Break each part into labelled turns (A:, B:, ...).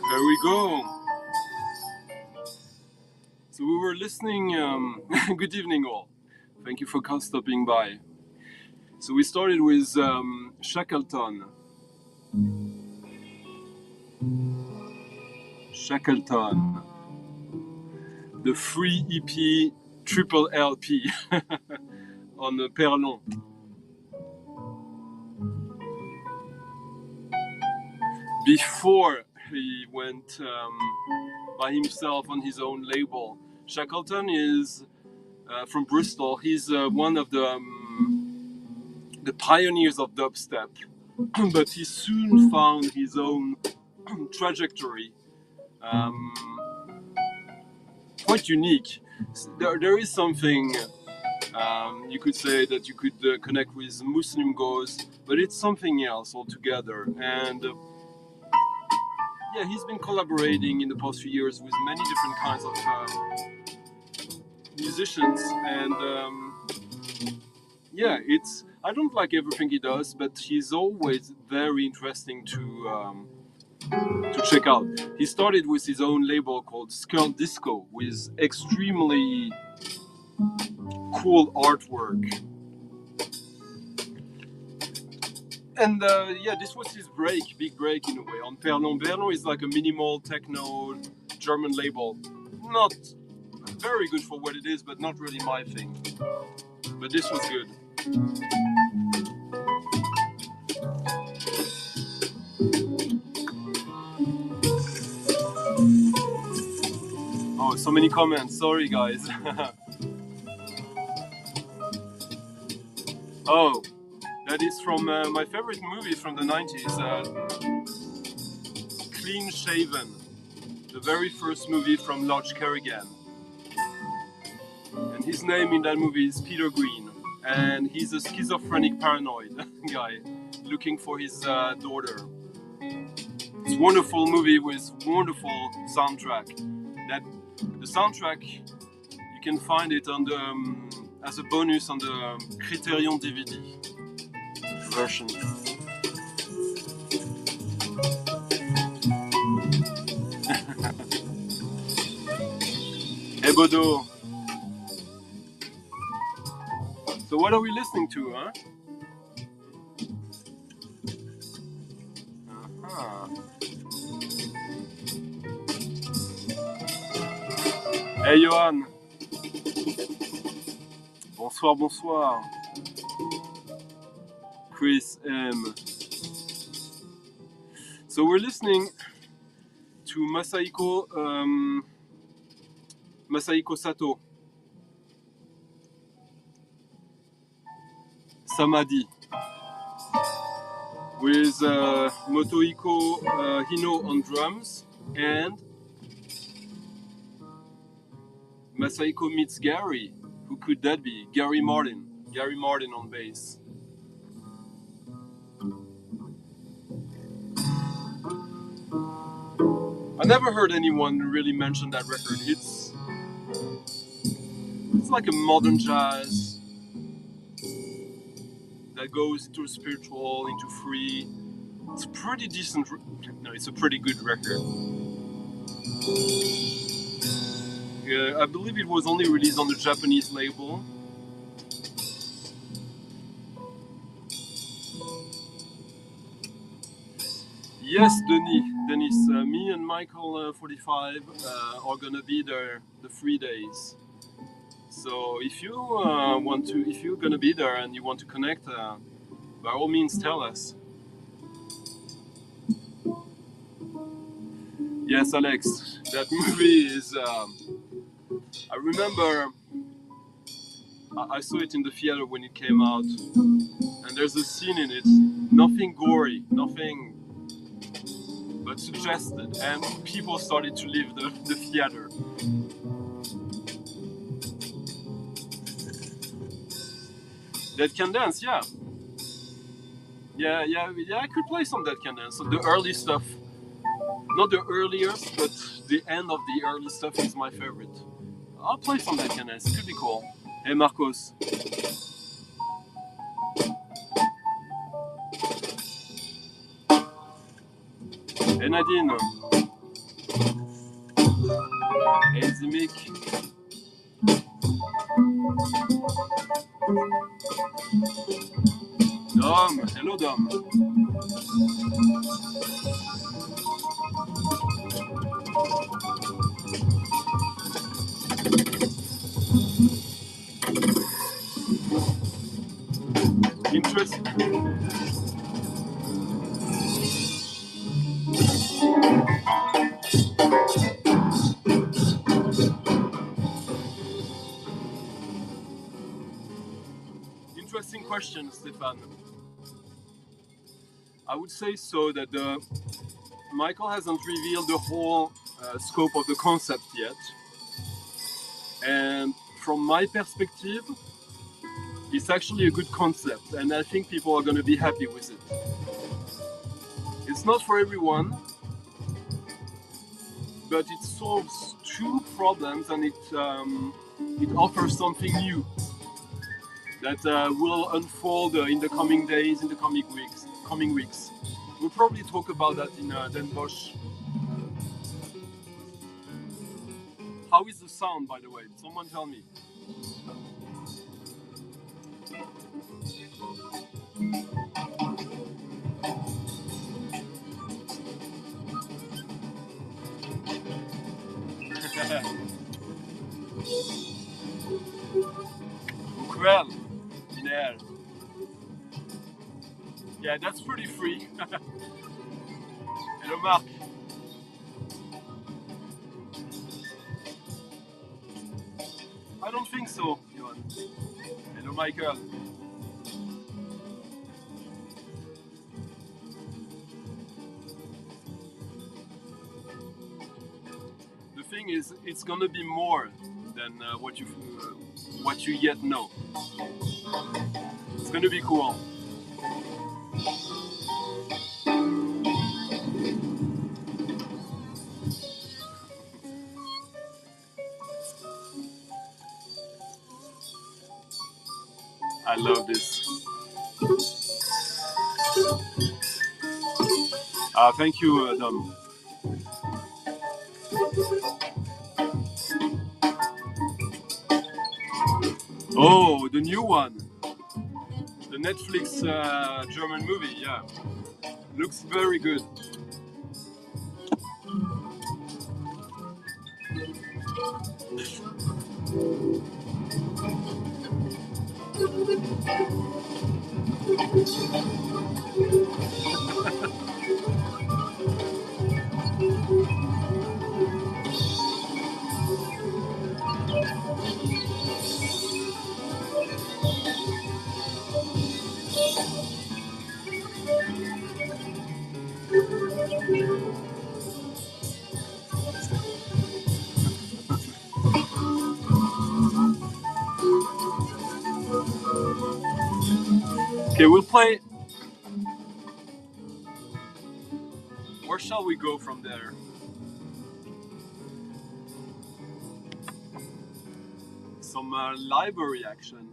A: There we go. So we were listening. Good evening, all. Thank you for stopping by. So we started with Shackleton. Shackleton. The free EP triple LP on Perlon. Before he went by himself on his own label. Shackleton is from Bristol. He's one of the pioneers of dubstep, but he soon found his own trajectory, quite unique. There is something you could say that you could connect with Muslim Ghost, but it's something else altogether. And yeah, he's been collaborating in the past few years with many different kinds of musicians, and yeah, I don't like everything he does, but he's always very interesting to check out. He started with his own label called Skull Disco with extremely cool artwork. And yeah, this was his big break in a way, on Perlon. Perlon is like a minimal techno German label. Not very good for what it is, but not really my thing. But this was good. Oh, so many comments. Sorry, guys. Oh, that is from my favorite movie from the 90s, Clean Shaven, the very first movie from Lodge Kerrigan. And his name in that movie is Peter Green, and he's a schizophrenic paranoid guy looking for his daughter. It's a wonderful movie with wonderful soundtrack. That the soundtrack, you can find it on the as a bonus on the Criterion DVD version. Hey Bodo. So what are we listening to, huh? Uh-huh. Hey Johan. Bonsoir, bonsoir. Chris M. So we're listening to Masahiko Sato. Samadhi. With Motohiko Hino on drums and Masahiko meets Gary. Who could that be? Gary Martin. Gary Martin on bass. I never heard anyone really mention that record. It's like a modern jazz that goes into spiritual, into free. It's a pretty decent. No, it's a pretty good record. I believe it was only released on the Japanese label. Yes, Denis, me and Michael 45 are gonna be there the 3 days. So if you if you're gonna be there and you want to connect, by all means tell us. Yes, Alex, that movie is. I remember I saw it in the theater when it came out, and there's a scene in it, nothing gory, nothing but suggested, and people started to leave the theater. Dead Can Dance, yeah. Yeah, I could play some Dead Can Dance. So the early stuff, not the earliest, but the end of the early stuff is my favorite. I'll play some Dead Can Dance, it could be cool. Hey Marcos. Hey Nadine. Hey Zimik. Dom, hello Dom. Interesting. Interesting question, Stefan. I would say so that Michael hasn't revealed the whole scope of the concept yet. And from my perspective, it's actually a good concept, and I think people are going to be happy with it. It's not for everyone, but it solves two problems, and it offers something new that will unfold in the coming days, in the coming weeks. We'll probably talk about that in Den Bosch. How is the sound, by the way? Someone tell me. Coil, in air. Yeah, that's pretty free. Hello, Marc. I don't think so, Johan. Hello, Michael. The thing is, it's gonna be more than what you yet know. It's gonna be cool. I love this. Thank you, Dom. Oh, the new one. The Netflix German movie, yeah. Looks very good. Okay, we'll play. Where shall we go from there? Some library action.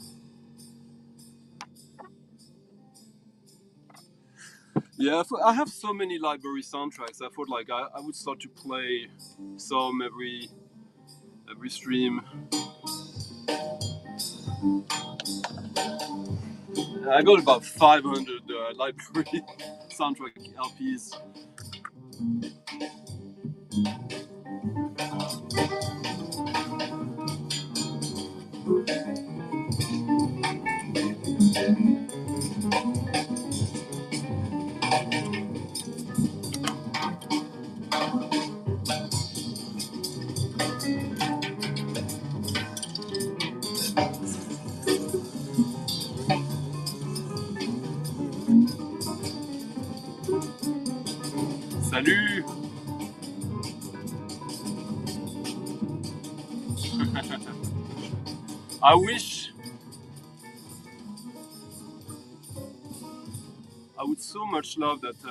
A: Yeah, I have so many library soundtracks. I thought like I would start to play some every stream. I got about 500 library soundtrack LPs. Salut! I wish I would so much love that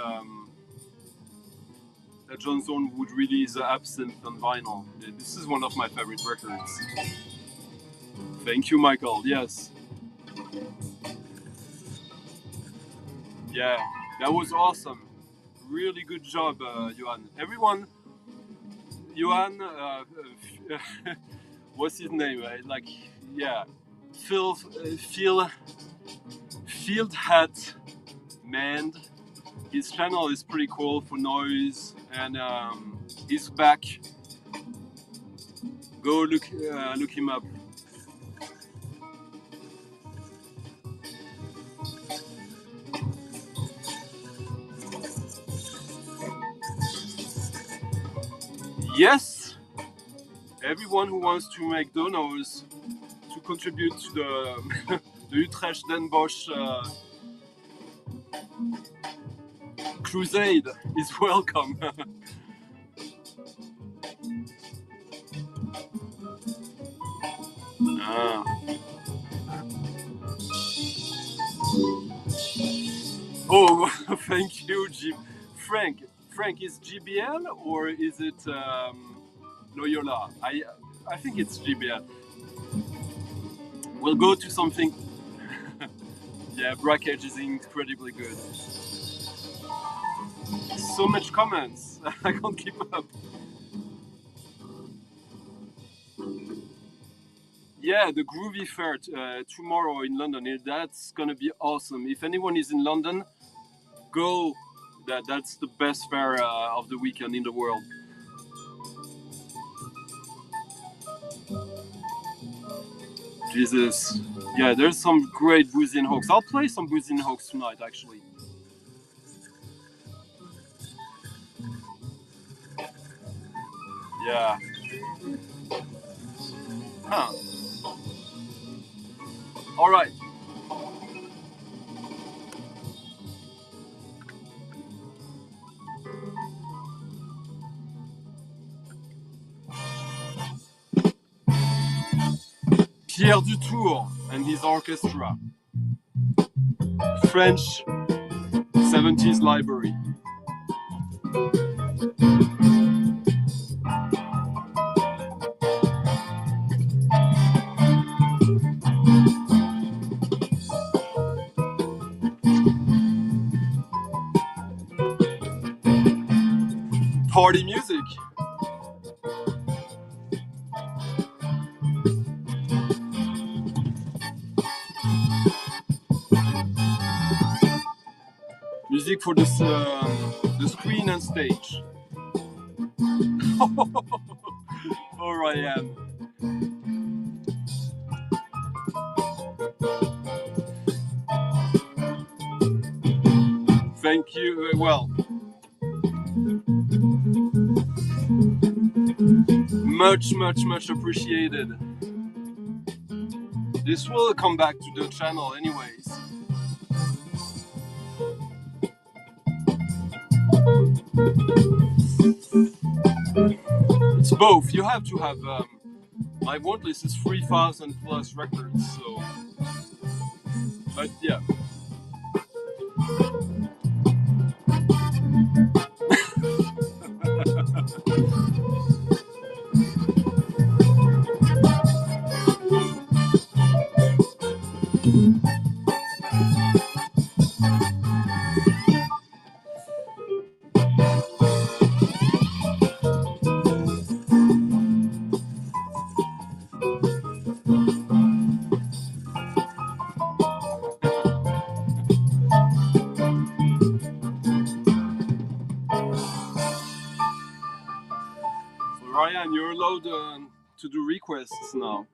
A: that John Zorn would release Absinthe on vinyl. This is one of my favorite records. Thank you, Michael. Yes. Yeah, that was awesome. Really good job, Johan. Everyone, Johan, what's his name? Like, yeah, Field Hat Man. His channel is pretty cool for noise, and he's back. Go look him up. Yes, everyone who wants to make donos to contribute to the the Utrecht Den Bosch crusade is welcome. Ah. Oh, thank you, Frank. Frank, is GBL or is it Loyola? I think it's GBL. We'll go to something. Yeah, Brackage is incredibly good. So much comments. I can't keep up. Yeah, the Groovy Fair tomorrow in London. That's gonna be awesome. If anyone is in London, go. That's the best fair of the weekend in the world. Jesus. Yeah, there's some great Boozy and Hawks. I'll play some Boozy and Hawks tonight, actually. Yeah. Huh. All right. Pierre Dutour and his orchestra. French 70s library. Party music. Music for the screen and stage. Or I am. Thank you. Well, much appreciated. This will come back to the channel anyways. It's both. You have to have my want list is 3,000 plus records, so but yeah. Ryan, you're allowed to do requests now.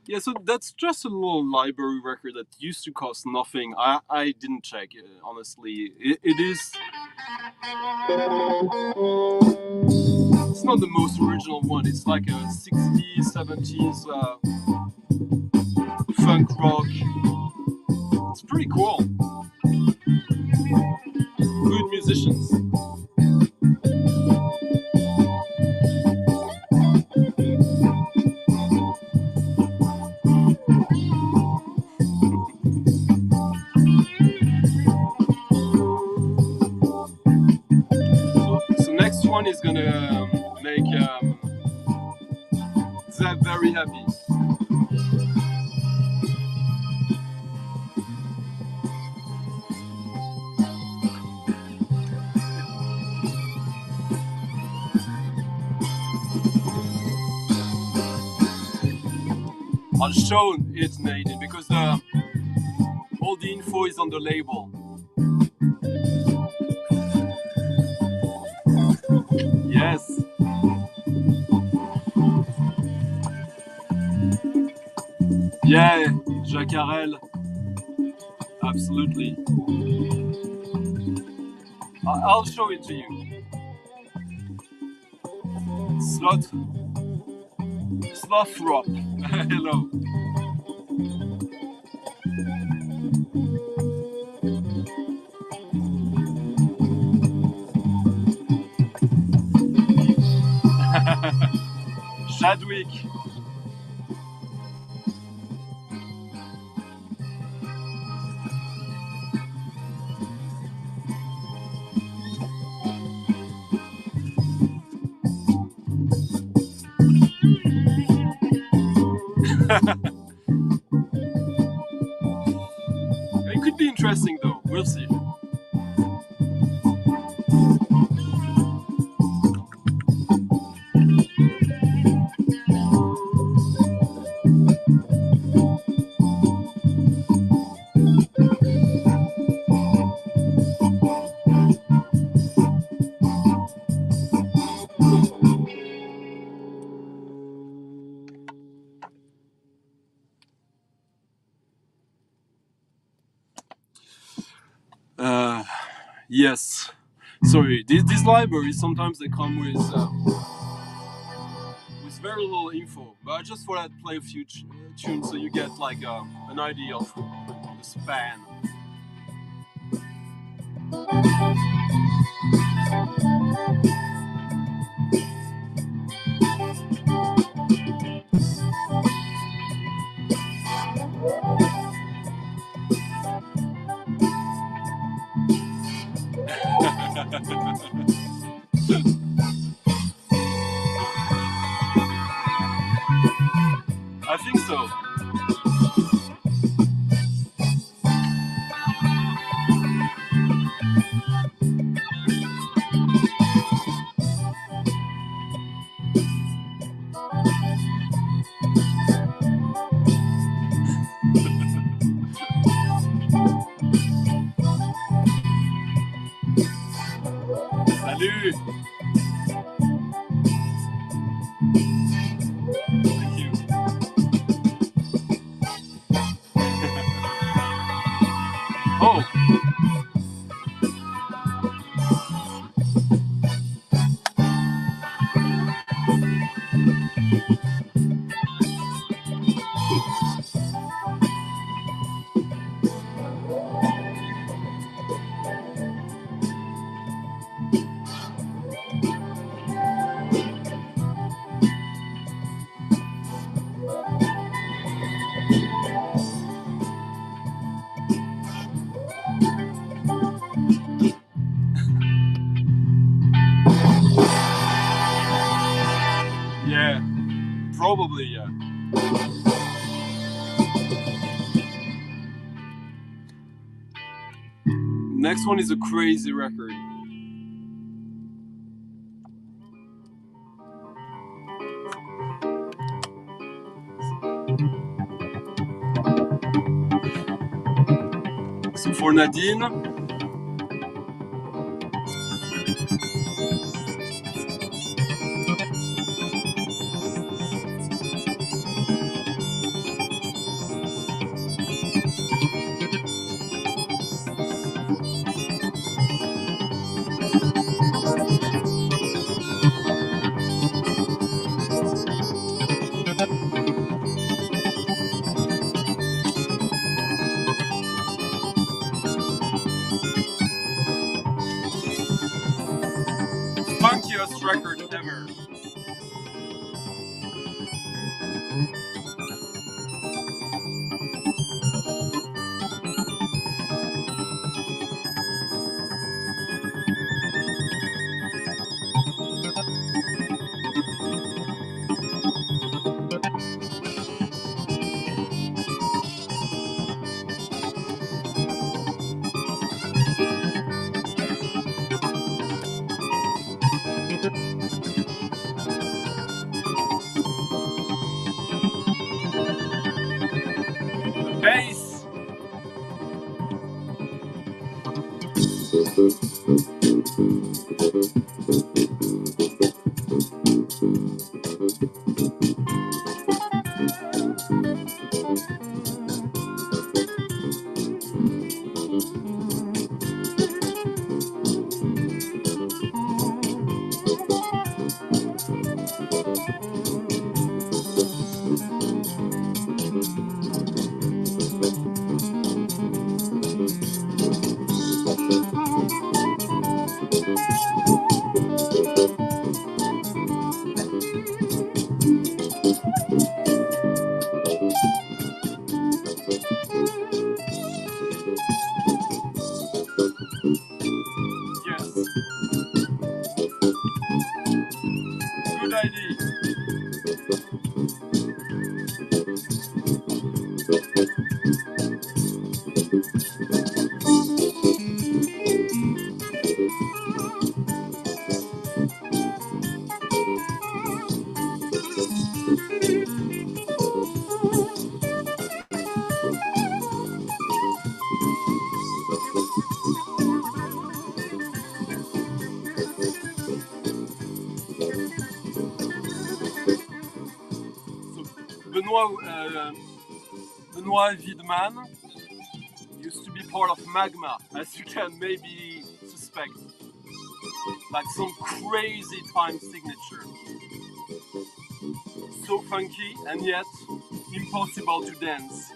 A: Yeah, so that's just a little library record that used to cost nothing. I didn't check it, honestly. It is... It's not the most original one. It's like a 60s, 70s funk rock. It's pretty cool. Good musicians. So next one is gonna make Zeb very happy. I'll show it, Nathan, because all the info is on the label. Yes. Yeah, Jaccarel. Absolutely. I'll show it to you. Slothrop. Hello. Chadwick. It could be interesting though, we'll see. Yes. Sorry, these libraries sometimes they come with very little info, but I just thought I'd play a few tunes so you get like an idea of the span. I think so. Salut. Thank you. Next one is a crazy record. So for Nadine, funkiest record ever. Bass. Yes. Good idea. Benoit Wiedemann used to be part of Magma, as you can maybe suspect. Like some crazy time signature. So funky and yet impossible to dance.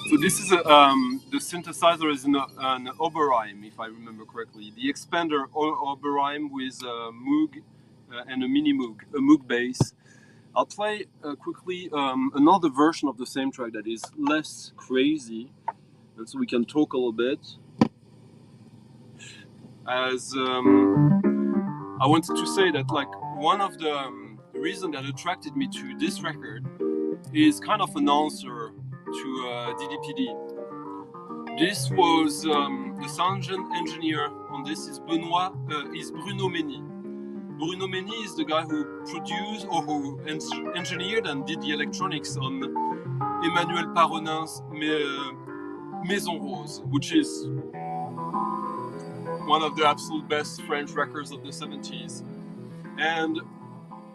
A: So this is the synthesizer is an Oberheim, if I remember correctly. The expander Oberheim with a Moog and a mini Moog, a Moog bass. I'll play quickly another version of the same track that is less crazy, and so we can talk a little bit. As I wanted to say that, like, one of the reasons that attracted me to this record is kind of an answer to DDPD. This was the sound engineer on this is Bruno Meny. Bruno Meny is the guy who produced or who engineered and did the electronics on Emmanuel Paronin's Maison Rose, which is one of the absolute best French records of the 70s. And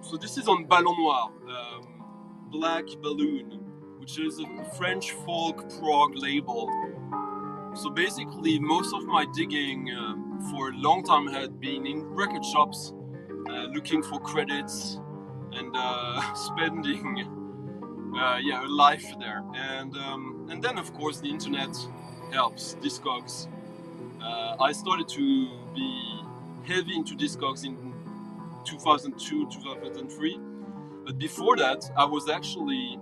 A: so this is on Ballon Noir, Black Balloon, which is a French folk prog label. So basically, most of my digging for a long time had been in record shops, looking for credits and spending a life there. And then, of course, the internet helps, Discogs. I started to be heavy into Discogs in 2002, 2003. But before that, I was actually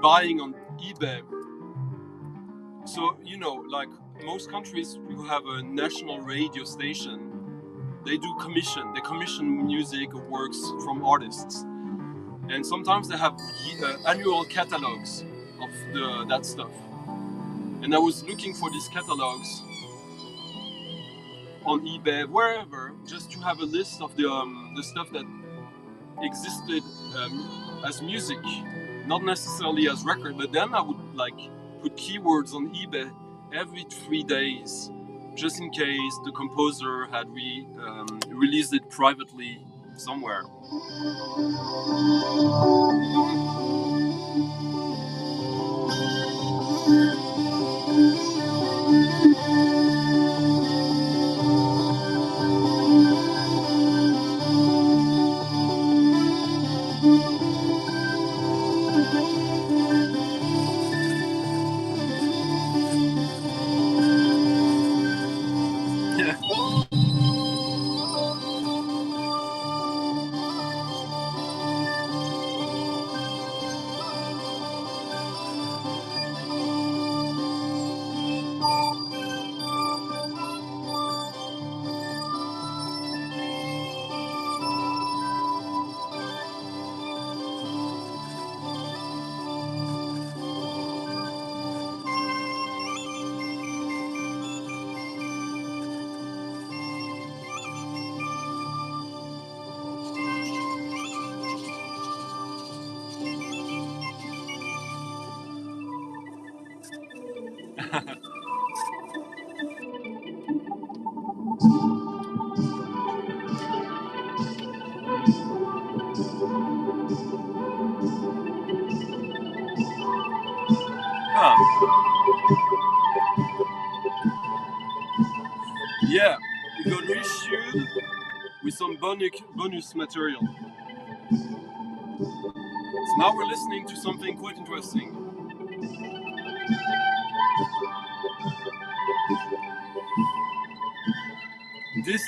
A: buying on eBay. So, you know, like most countries who have a national radio station, they commission music or works from artists. And sometimes they have annual catalogs of that stuff. And I was looking for these catalogs on eBay, wherever, just to have a list of the stuff that existed as music, not necessarily as record. But then I would put keywords on eBay every 3 days, just in case the composer had released it privately somewhere. Yeah, it got reissued with some bonus material. So now we're listening to something quite interesting. This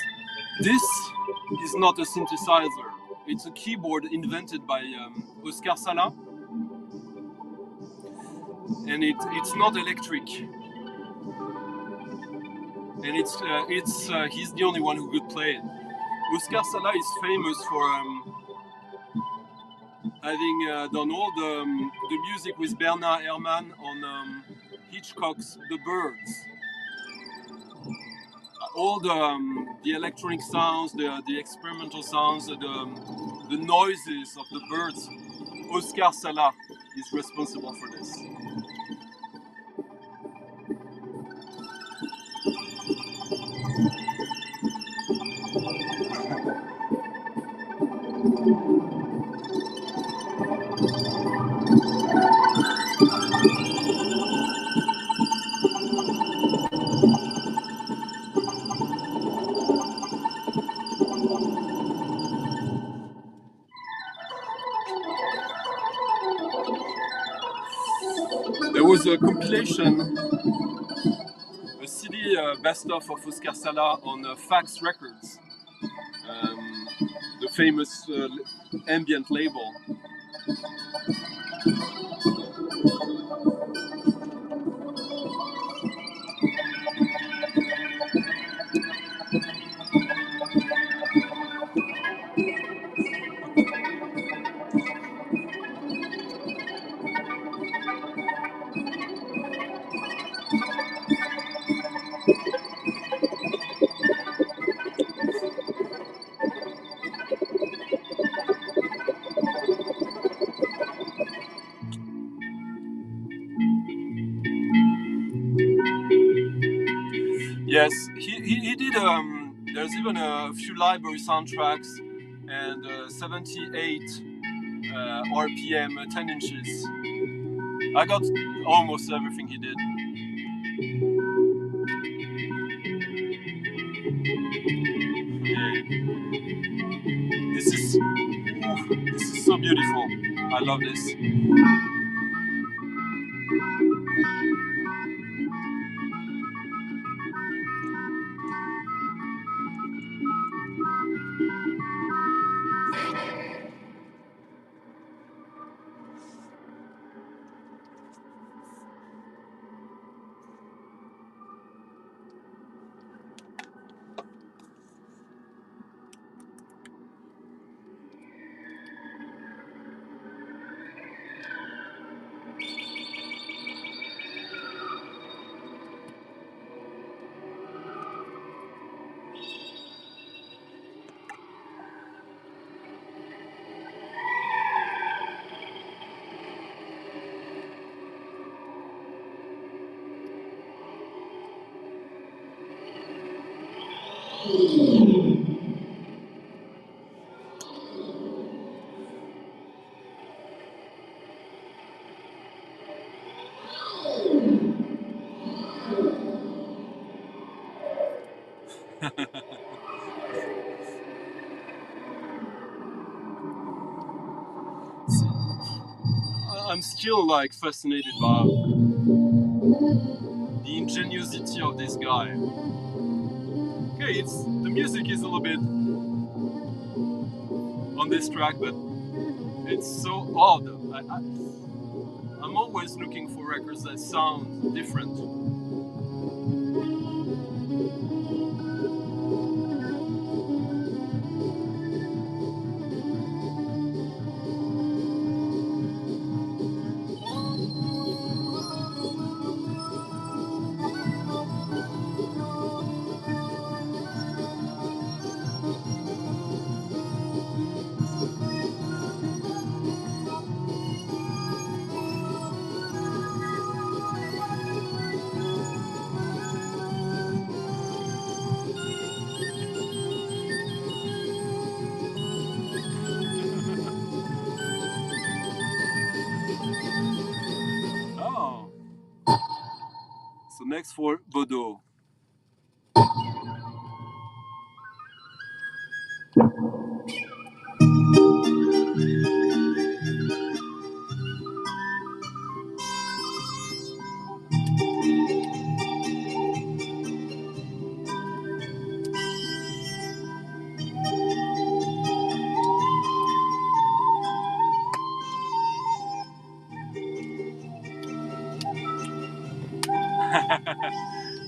A: is not a synthesizer. It's a keyboard invented by Oscar Sala, and it's not electric. And he's the only one who could play it. Oscar Sala is famous for having done all the music with Bernard Herrmann on Hitchcock's The Birds. All the electronic sounds, the experimental sounds, the the noises of the birds. Oscar Sala is responsible for this. There was a compilation, a CD best-of Oscar Sala on Fax Records, the famous ambient label. Yes, he did. There's even a few library soundtracks and 78 RPM 10 inches. I got almost everything he did. Yeah. This is so beautiful. I love this. I'm still like fascinated by the ingenuity of this guy. Okay, the music is a little bit on this track, but it's so odd. I'm always looking for records that sound different. Oh. So next for Bodo.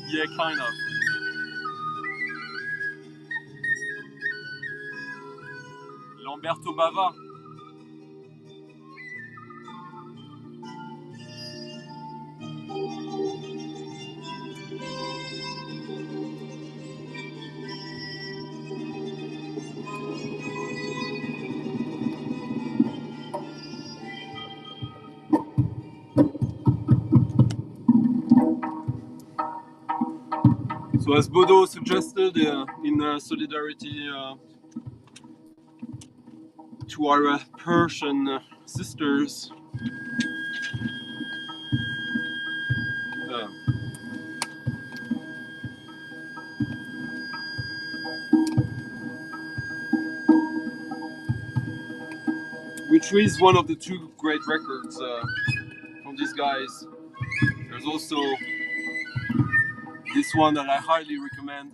A: Yeah, kind of. Lamberto Bava. So as Bodo suggested, in solidarity to our Persian sisters, which is one of the two great records from these guys. There's also this one that I highly recommend.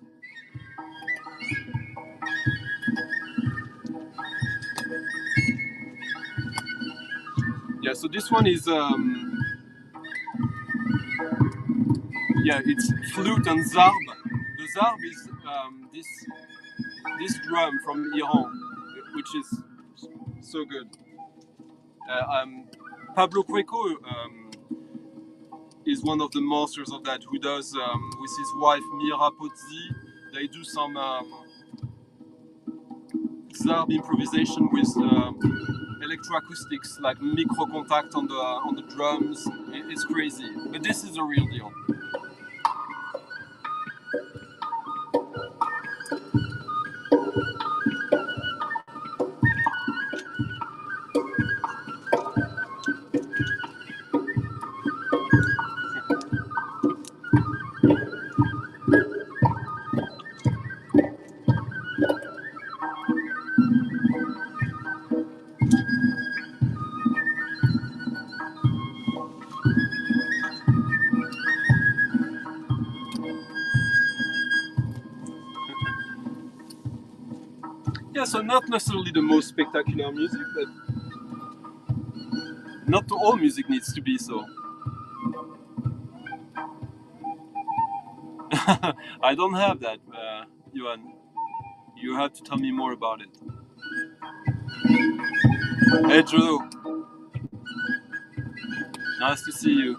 A: Yeah, so this one is it's flute and zarb. The zarb is this drum from Iran, which is so good. Pablo Cueco is one of the masters of that, who does with his wife Mira Pozzi. They do some zarb improvisation with electro-acoustics, like micro contact on the drums. It's crazy, but this is a real deal. Yeah, so not necessarily the most spectacular music, but not all music needs to be so. I don't have that, Johan. You have to tell me more about it. Hey, Drew. Nice to see you.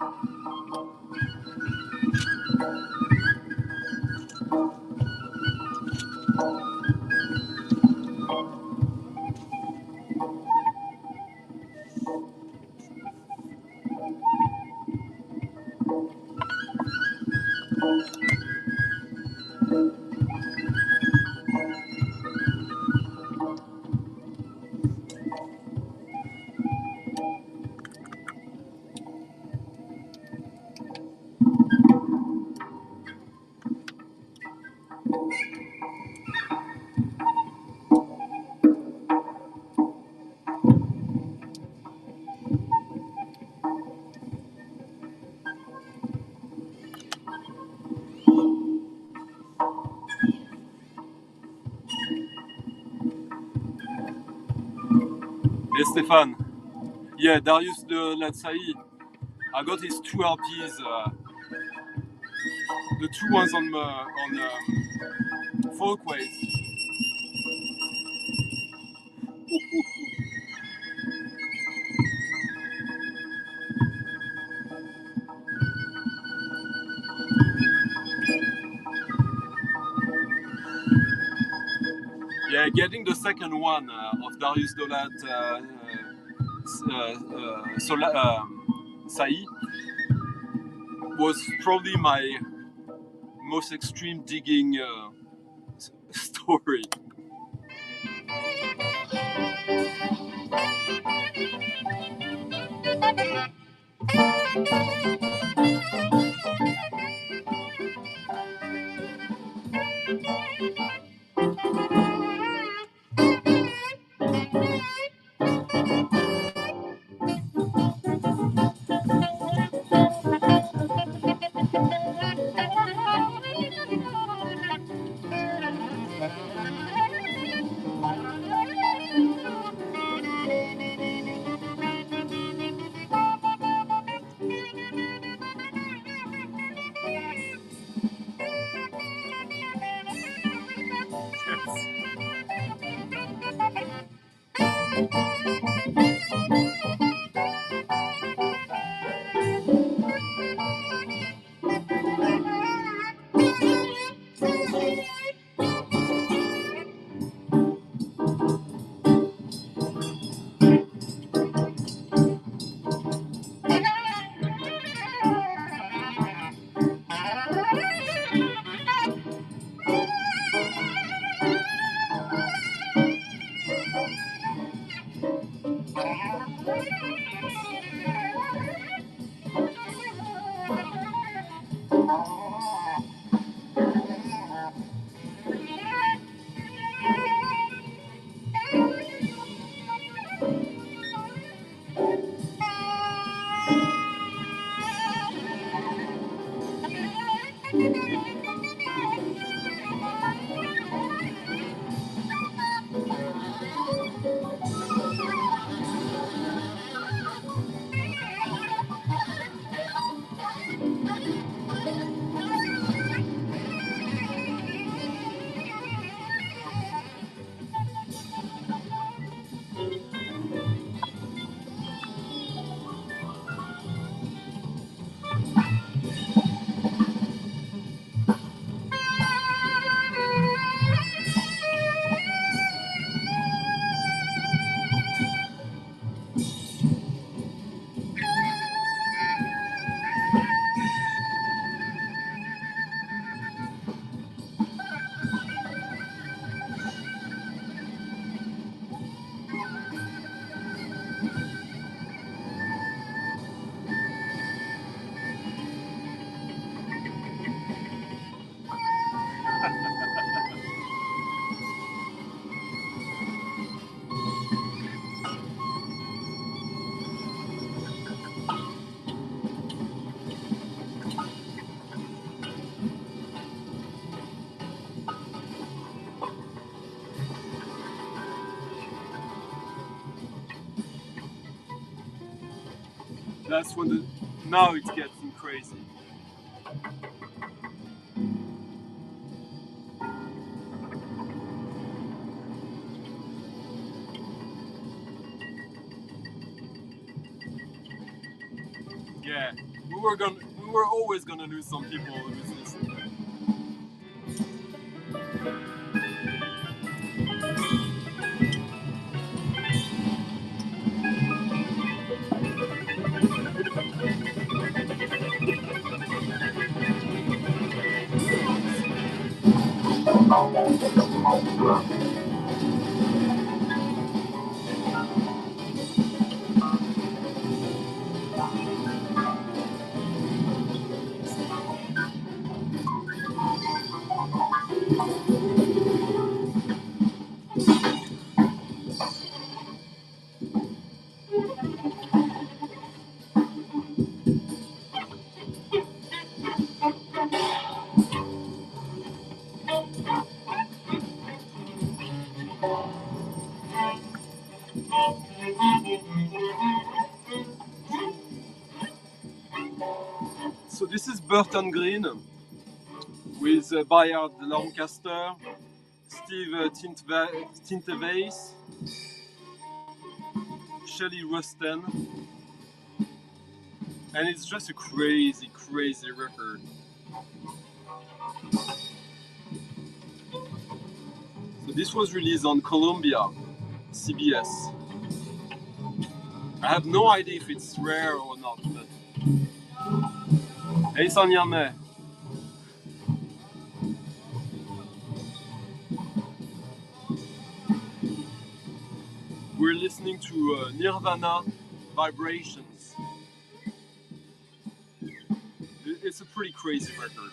A: Hey, Stéphane. Yeah, Darius de Latsai. I got his two LPs. The two ones on Folkways. Yeah, getting the second one of Darius Dolat Sai was probably my most extreme digging story. That's when the now it's getting crazy. Yeah, we were always gonna lose some people with this. So this is Burton Green with Bayard Lancaster, Steve Tinteveis, Shelley Rusten, and it's just a crazy, crazy record. So this was released on Columbia, CBS. I have no idea if it's rare or not, but... Hey, Sanyame. We're listening to Nirvana Vibrations. It's a pretty crazy record.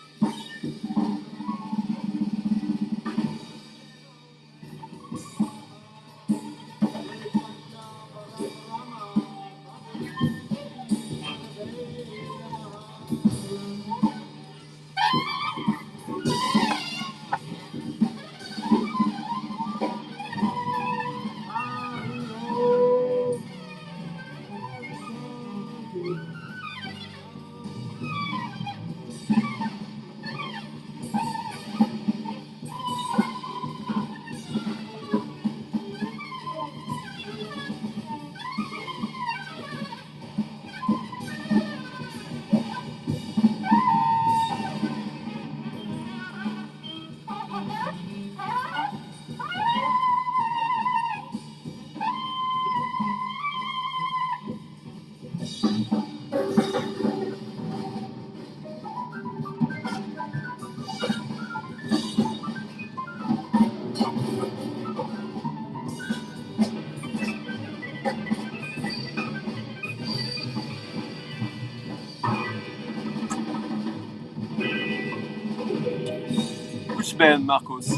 A: band, Marcos?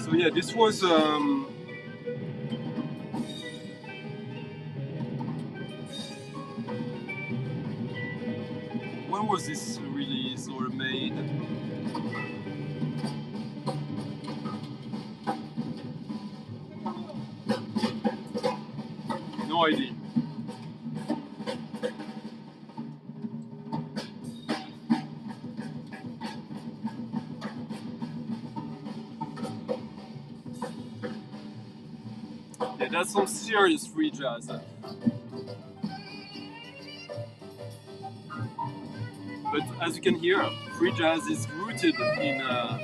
A: So yeah, this was when was this released or made? No idea. Yeah, that's some serious free jazz. But as you can hear, free jazz is rooted in yeah.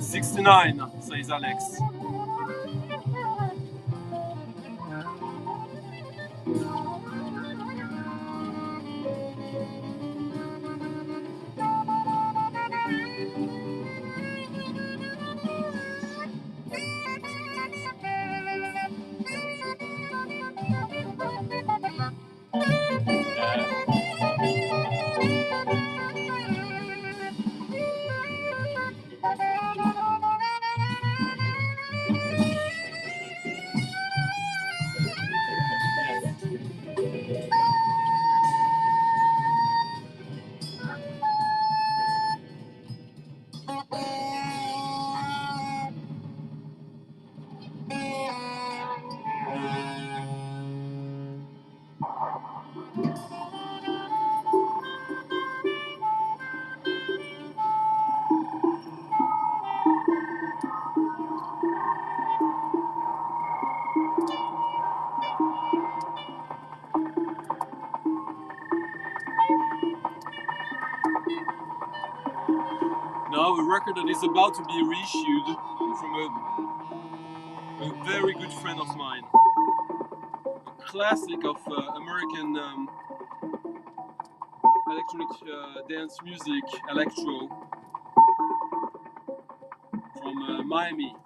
A: 69, says Alex. Now a record that is about to be reissued from a very good friend of mine. A classic of American electronic dance music, electro, from Miami.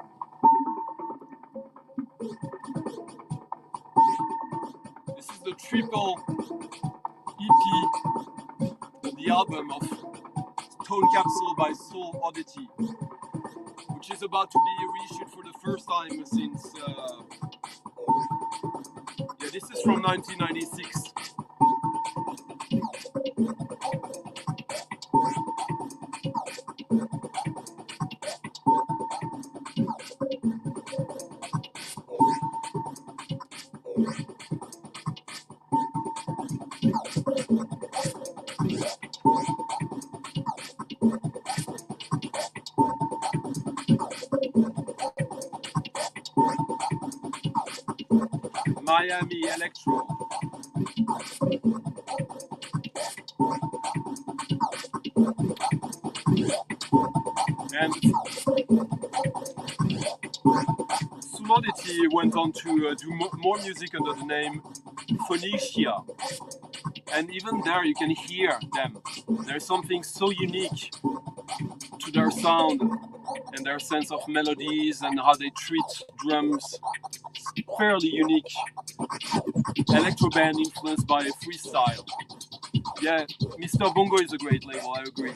A: This is the triple EP, the album of Tone Capsule by Soul Oddity, which is about to be reissued for the first time since, yeah, this is from 1996. Miami Electro. And Smodity went on to do more music under the name Phoenicia. And even there you can hear them. There's something so unique to their sound and their sense of melodies and how they treat drums. Fairly unique electro band influenced by freestyle. Yeah, Mr. Bongo is a great label, I agree.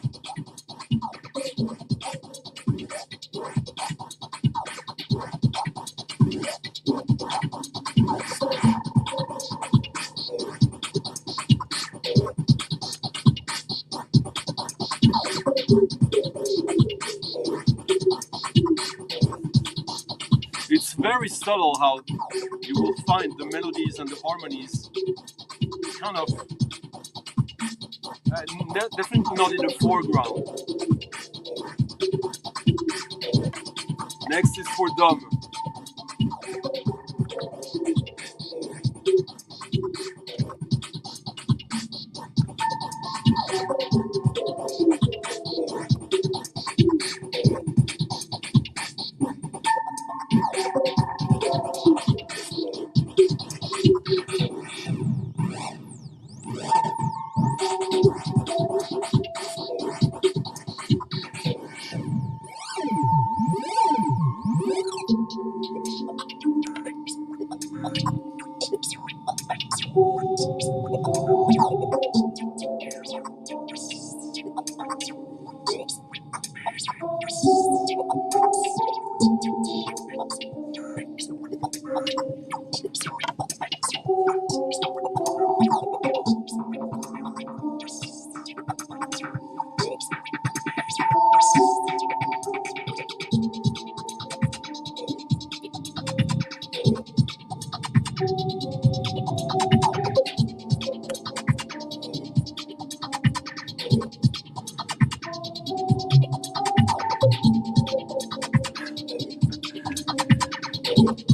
A: It's very subtle how you will find the melodies and the harmonies kind of definitely not in the foreground. Next is for Dom.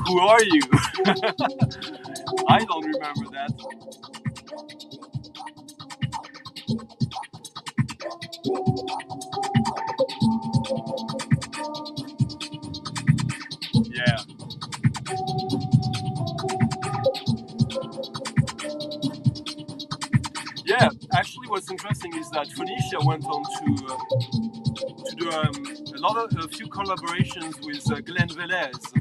A: Who are you? I don't remember that. Yeah. Yeah, actually what's interesting is that Phoenicia went on to do a few collaborations with Glenn Velez,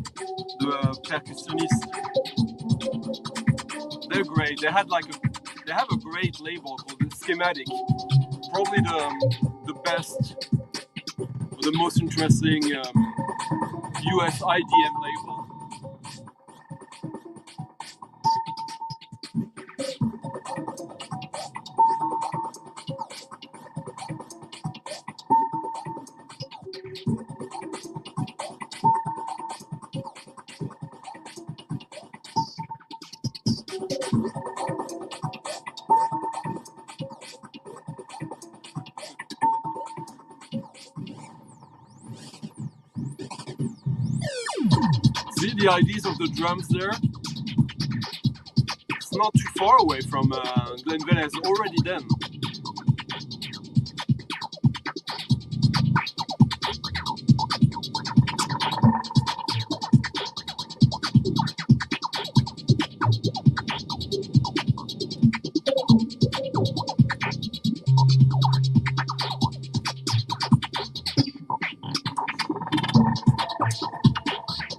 A: the percussionist. They're great. They have a great label called Schematic. Probably the best, or the most interesting US IDM label. See the ideas of the drums there? It's not too far away from Glenn Velez already then.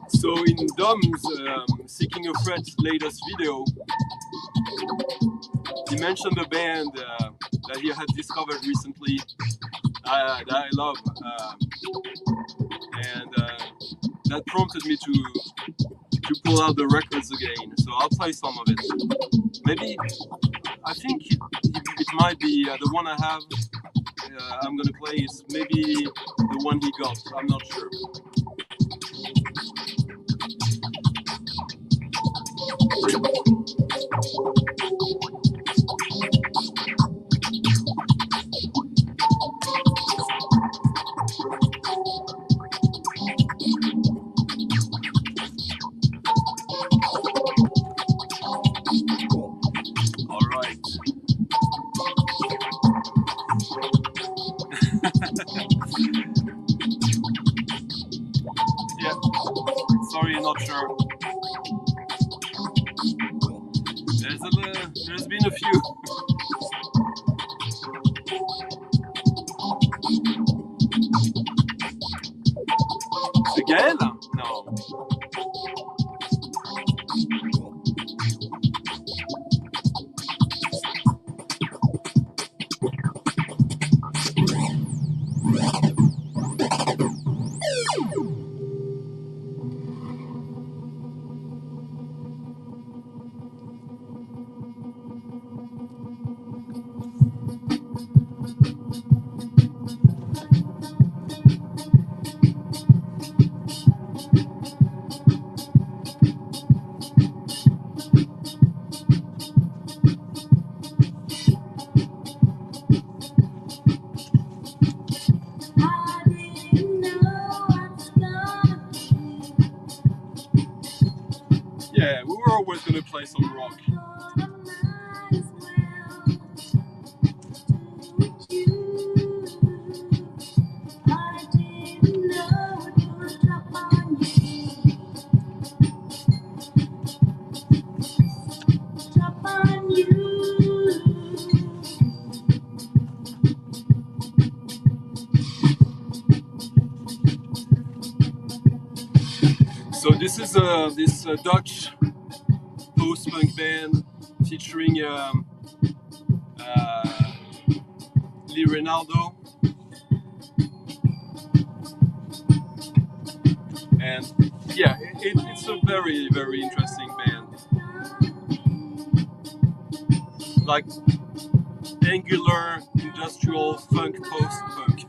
A: So in Dom's Seeking a Fret's latest video, he mentioned a band that he had discovered recently that I love, and that prompted me to pull out the records again. So I'll play some of it. Maybe I think it might be the one I have. I'm gonna play is maybe the one he got. I'm not sure. Sorry, not sure. There's been a few. Again? No. Yeah, we were always going to play some rock. So this is this Dutch post-punk band featuring Lee Ronaldo And yeah, it's a very, very interesting band. Like angular, industrial, funk, post-punk.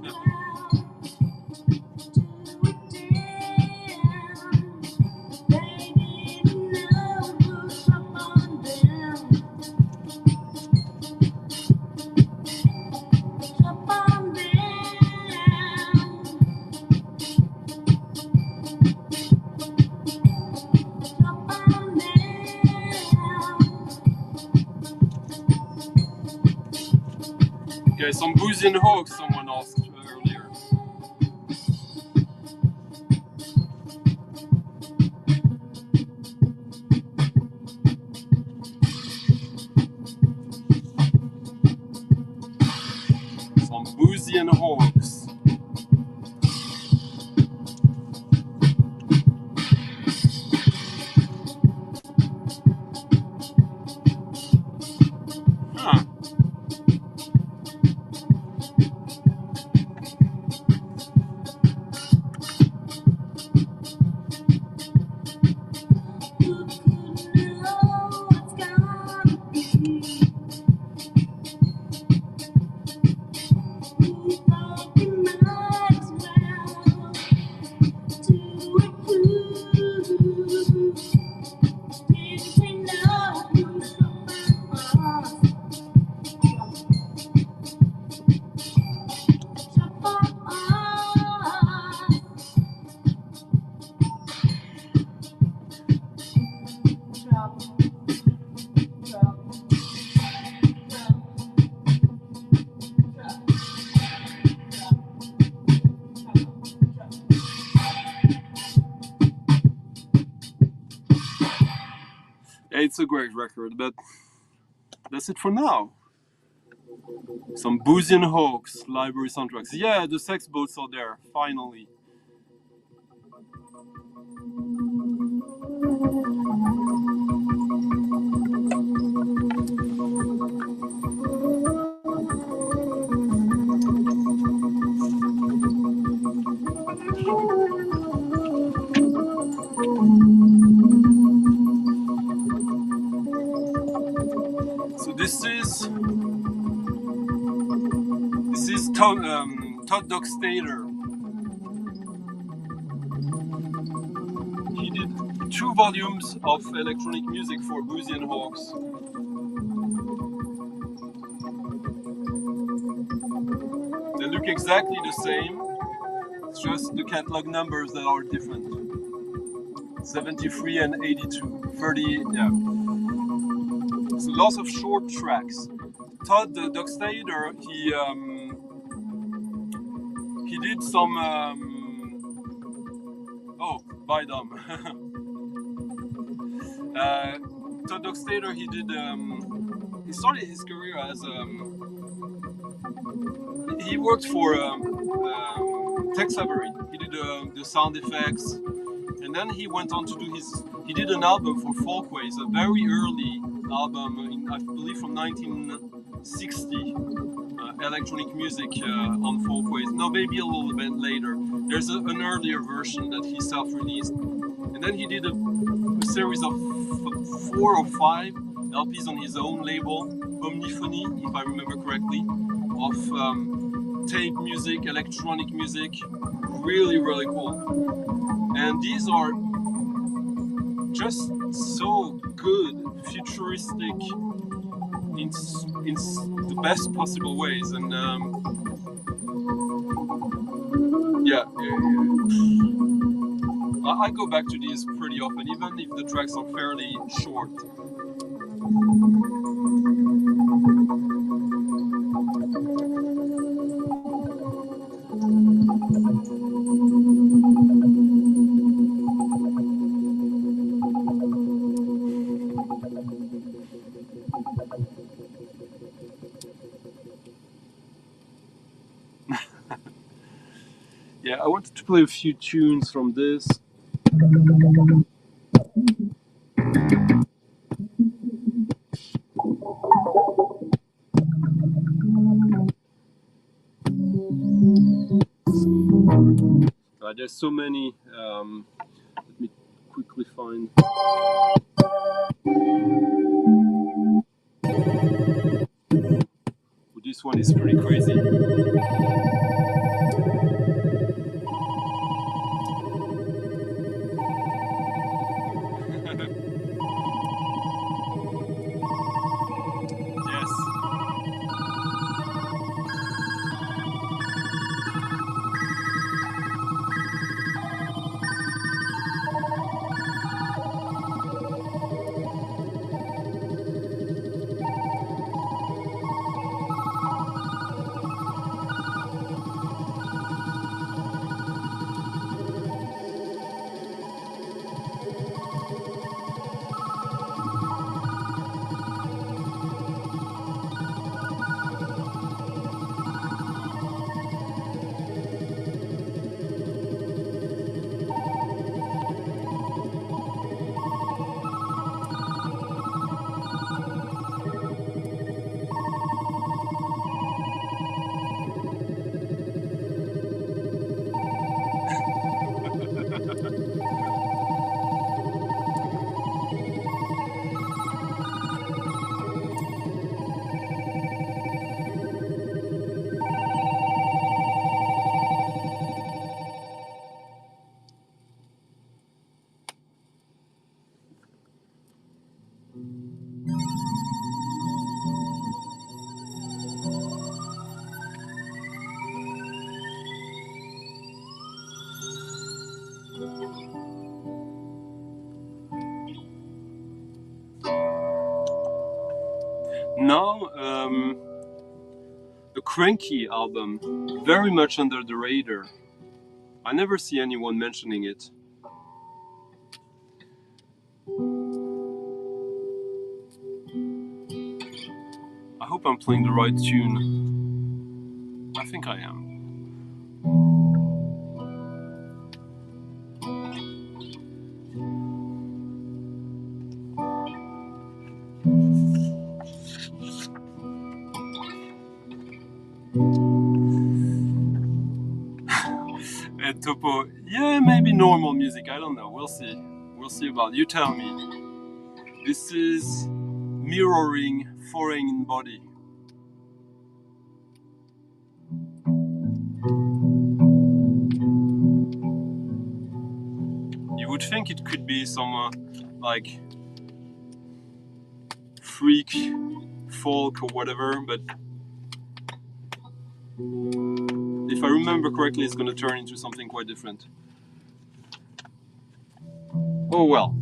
A: Okay, some Boozy and Hawks, someone asked earlier. Some Boozy and Hawks. Huh. It's a great record, but that's it for now. Some Boozy and Hawks library soundtracks. Yeah, the sex boats are there, finally. So this is Todd Dog Stator. He did 2 volumes of electronic music for Boozy and Hawks. They look exactly the same, it's just the catalog numbers that are different. 73 and 82, 30, yeah. So lots of short tracks. Todd Dog Stator, he did some. Oh, bye, Dom. Todd Dog Stator, he did. He started his career as. He worked for Tech Savory. He did the sound effects, and then he went on to do his. He did an album for Folkways, a very early album, I believe from 1960. Electronic music on Folkways. No, maybe a little bit later. There's an earlier version that he self-released, and then he did a series of 4 or 5 LPs on his own label, Omniphony, if I remember correctly, of tape music, electronic music. Really, really cool. And these are just so good, futuristic, in the best possible ways, and yeah, I go back to these pretty often, even if the tracks are fairly short. Yeah, I wanted to play a few tunes from this. There's so many quickly find. This one is pretty crazy. Yes. Now, the Cranky album, very much under the radar. I never see anyone mentioning it. I hope I'm playing the right tune. I think I am. And Topo, yeah, maybe normal music, I don't know, we'll see. We'll see about it. You tell me. This is mirroring foreign body. You would think it could be some like freak folk or whatever, but if I remember correctly, it's going to turn into something quite different. Oh well.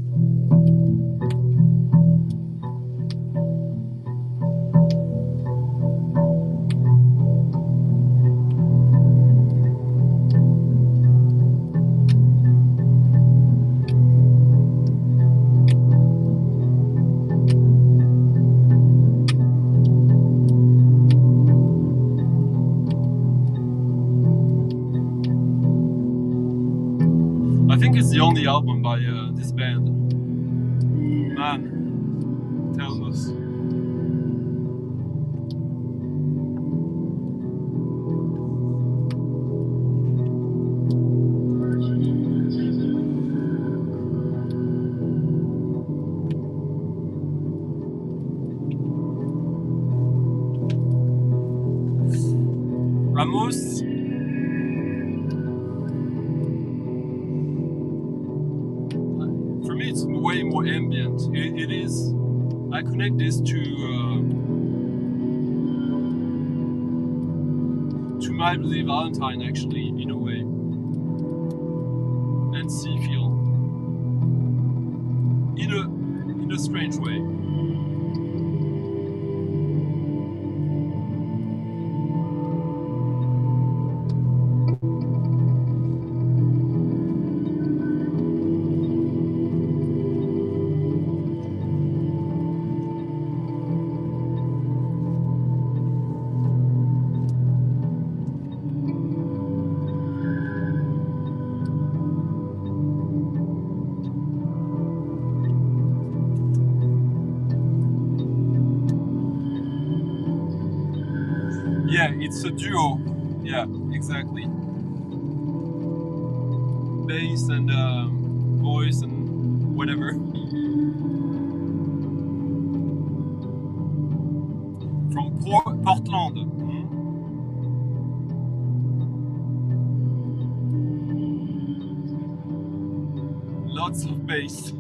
A: I think it's the only album by this band. Man, tell us. Ramos. For me, it's way more ambient. It is. I connect this to My Bloody Valentine, actually, in a way, and Seafield in a strange way. Yeah, it's a duo. Yeah, exactly. Bass and voice and whatever. From Portland. Lots of bass.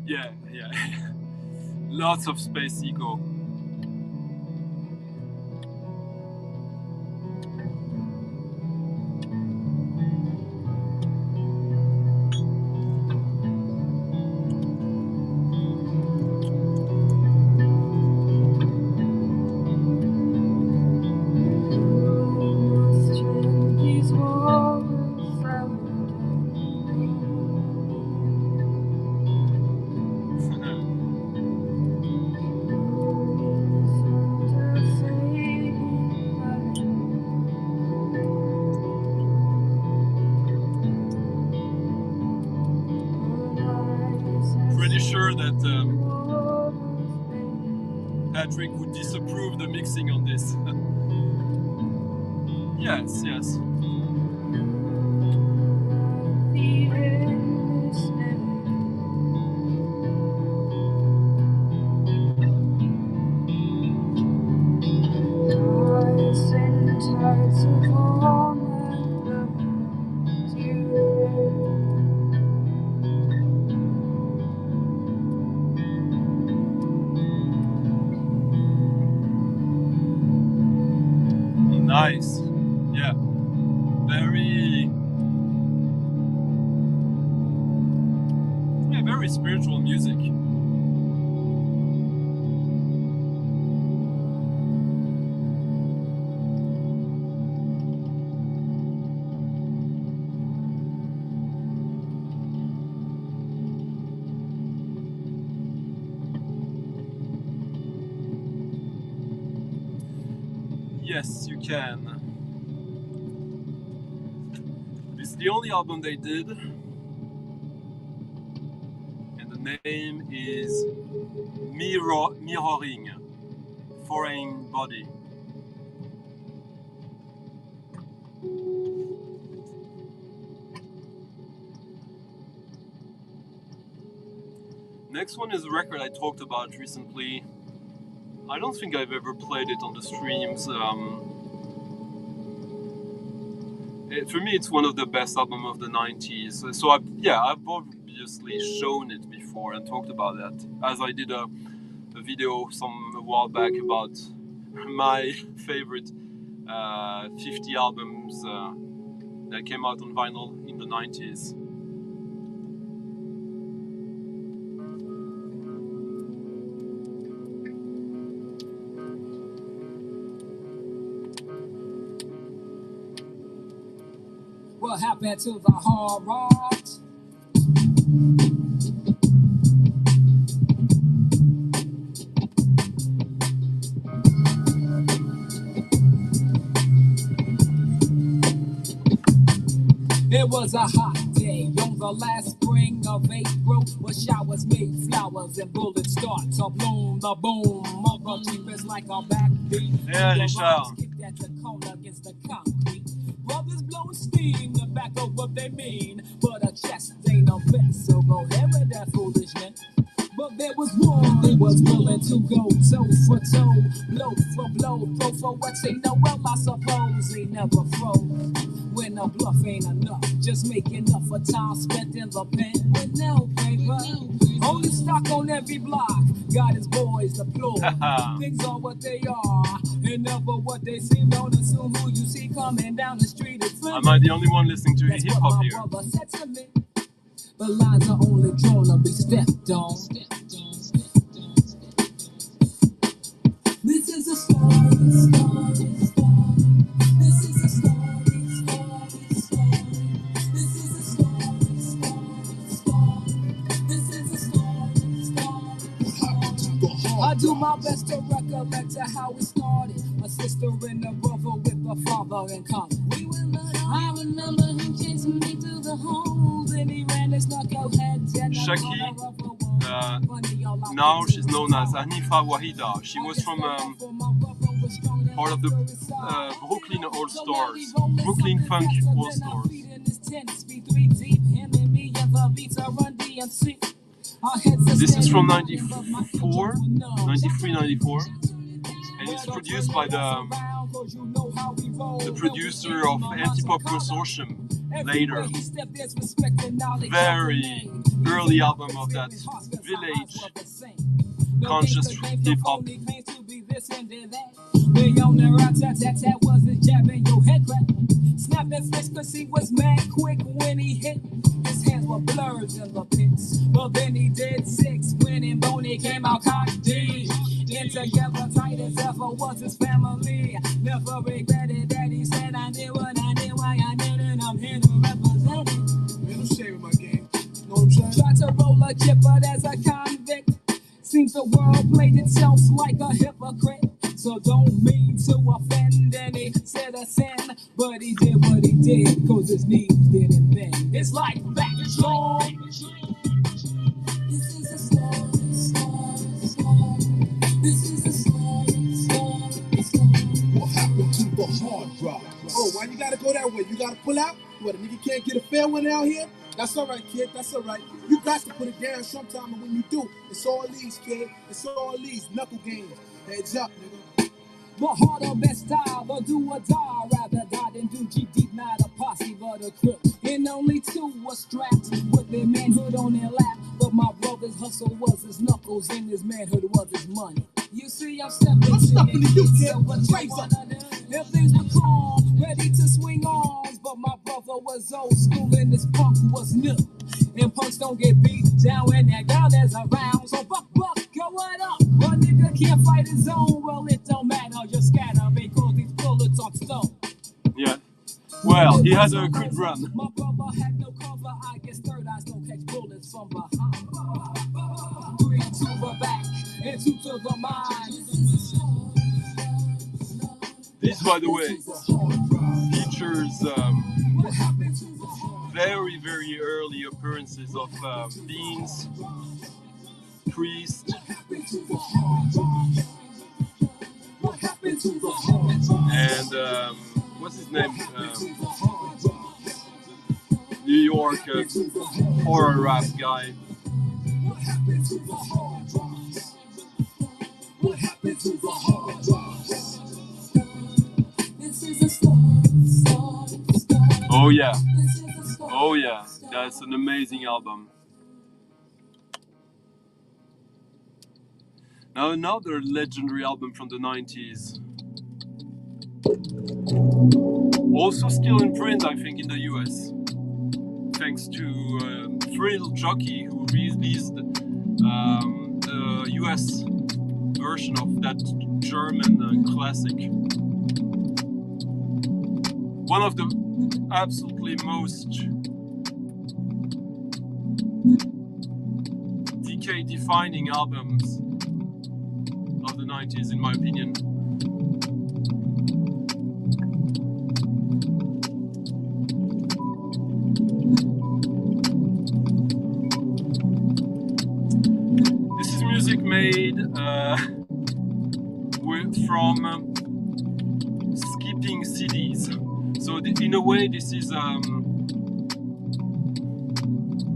A: Yeah. Lots of space ego. Pretty sure that Patrick would disapprove the mixing on this. Yes. Nice. Yeah. Very spiritual music. Yes, you can. This is the only album they did, and the name is Mirroring, Foreign Body. Next one is a record I talked about recently. I don't think I've ever played it on the streams. For me, it's one of the best albums of the 90s. So I've obviously shown it before and talked about that, as I did a video a while back about my favorite 50 albums that came out on vinyl in the 90s.
B: What happened to the hard rocks? It was a hot day on the last spring of April, where showers made flowers and bullets start to bloom. The boom of the cheapest like a backbeat.
A: Yeah, Richard.
B: Kicked at the corner against the concrete. Brothers blowing steam, the back of what they mean. But a chest ain't a mess, so go ahead with that foolishness. There was one who was willing to go toe for toe, blow for blow, throw for what they know. Well, I suppose they never froze. When a bluff ain't enough, just make enough for time spent in the pen with no paper. Only stock on every block. Got his boys deployed. Things are what they are, and never what they seem. Don't assume who you see coming down the street.
A: Am I the only one listening to hip hop here?
B: The lines are only drawn to be stepped on. This is a story. This is a story. This is a story. This is a story. I do my best to recollect how it started. A sister and a brother with a father in common. I remember him chasing me through the holes, and he ran his knucklehead.
A: Shaki, now she's known as Hanifa Wahida. She was from part of the Brooklyn All Stars, Brooklyn Funk All Stars. This is from 94, 93, 94, and it's produced by the producer of Anti-Pop Consortium, Later. Very early album of that village conscious hip-hop. Snap that flesh cause he was mad quick when he hit. His hands were blurs in the pits. But then he did 6 when and Boney came out cocky. In together tight as ever was his family. Never regretted that he said I did what I did, why I did it. I'm here to represent it.
C: Man, no shame in my game. Know what I'm saying?
B: Tried to roll a chip but as a convict. Seems the world played itself like a hypocrite. So don't mean to offend any citizen, but he did what he did, cause his knees didn't bend. It's like back strong. This is a story. This is a story.
C: What happened to the hard drive? Oh, why you gotta go that way? You gotta pull out? What, a nigga can't get a fair one out here? That's alright, kid, that's alright. You got to put it down sometime, and when you do, it's all these, kid. It's all these knuckle games. Heads up, nigga.
B: The harder best style, but do or die. Rather die than do deep, not a posse, but a crook. And only 2 were strapped with their manhood on their lap. But my brother's hustle was his knuckles, and his manhood was his money. You see, I'm stepping
C: to you, kid.
B: So what you wanna do? If things were calm, ready to swing arms, but my brother was old school and his punk was new. And punks don't get beat down when that girl is around. So buck, go it up. A nigga can't fight his own. Well, it don't matter. Just scatter because these bullets are stone.
A: Yeah. Well, he has a good run.
B: My brother had no cover. I guess third eyes don't catch bullets from behind. 3 to the back and 2 to the mind.
A: This, by the way, features very, very early appearances of Beans, Priest, and what's his name? New York horror rap guy. Oh yeah. Oh yeah, that's an amazing album. Now another legendary album from the 90s. Also still in print, I think, in the US. Thanks to Thrill Jockey, who released the US version of that German classic. One of the absolutely most decade-defining albums of the 90s, in my opinion. This is music made from skipping CDs. So in a way, this is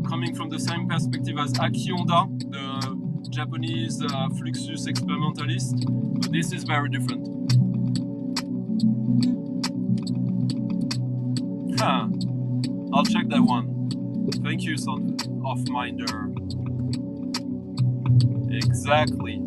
A: coming from the same perspective as Akionda, the Japanese Fluxus experimentalist, but this is very different. Huh. I'll check that one. Thank you, son of Minder. Exactly.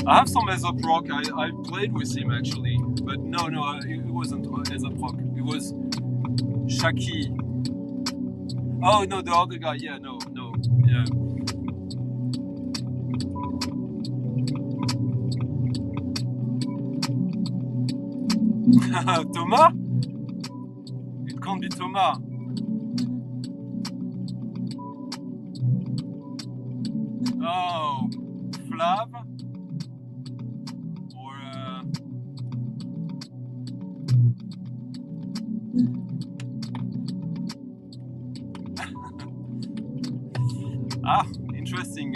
A: I have some Aesop rock. I played with him actually, but no, it wasn't Aesop rock. It was Shaki. Oh no, the other guy. Yeah, no, yeah. Thomas? It can't be Thomas. Oh, Flav? Or ah, interesting.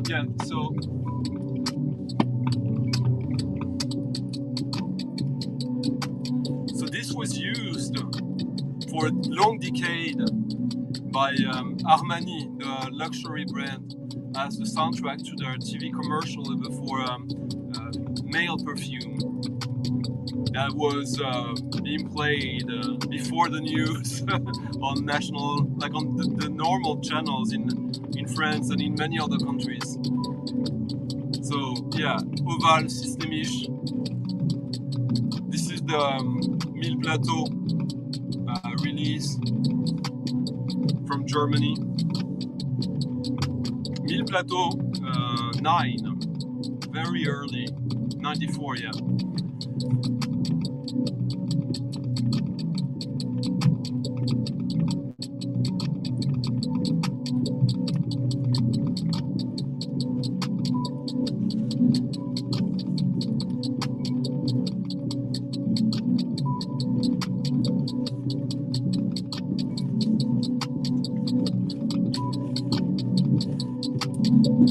A: Yeah, so this was used for a long decade by Armani, the luxury brand, as the soundtrack to their TV commercial for male perfume that was being played before the news on national, like on the normal channels in France and in many other countries. So yeah, Oval Systemisch. This is the Mille Plateau release from Germany. Mille Plateau 9, very early, 94, yeah.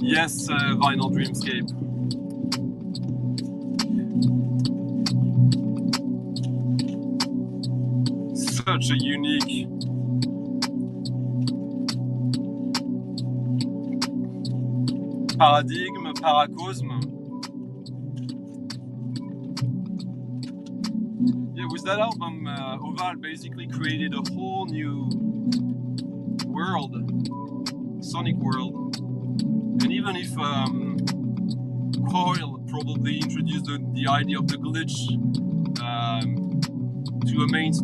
A: Yes, Vinyl Dreamscape. Such a unique paradigm, paracosme. Yeah, with that album, Oval basically created a whole new world, sonic world. And even if Coil probably introduced the idea of the glitch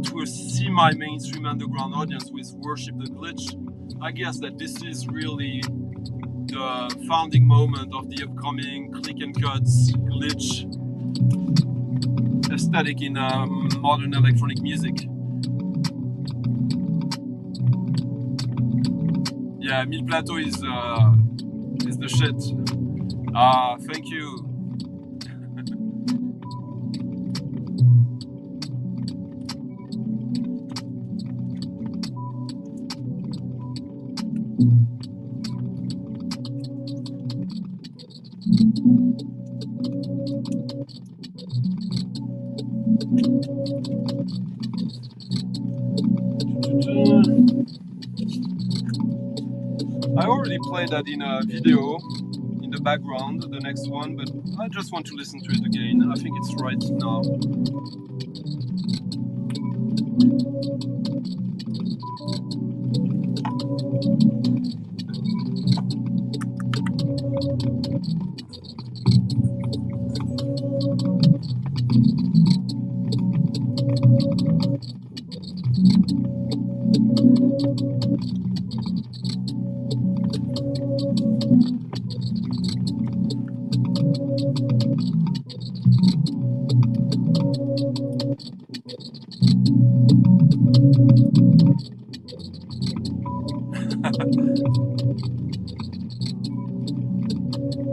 A: to a semi-mainstream underground audience with Worship the Glitch, I guess that this is really the founding moment of the upcoming click and cuts glitch aesthetic in modern electronic music. Yeah, Mille Plateau is the shit. Thank you. I already played that in a video in the background, the next one, but I just want to listen to it again. I think it's right now.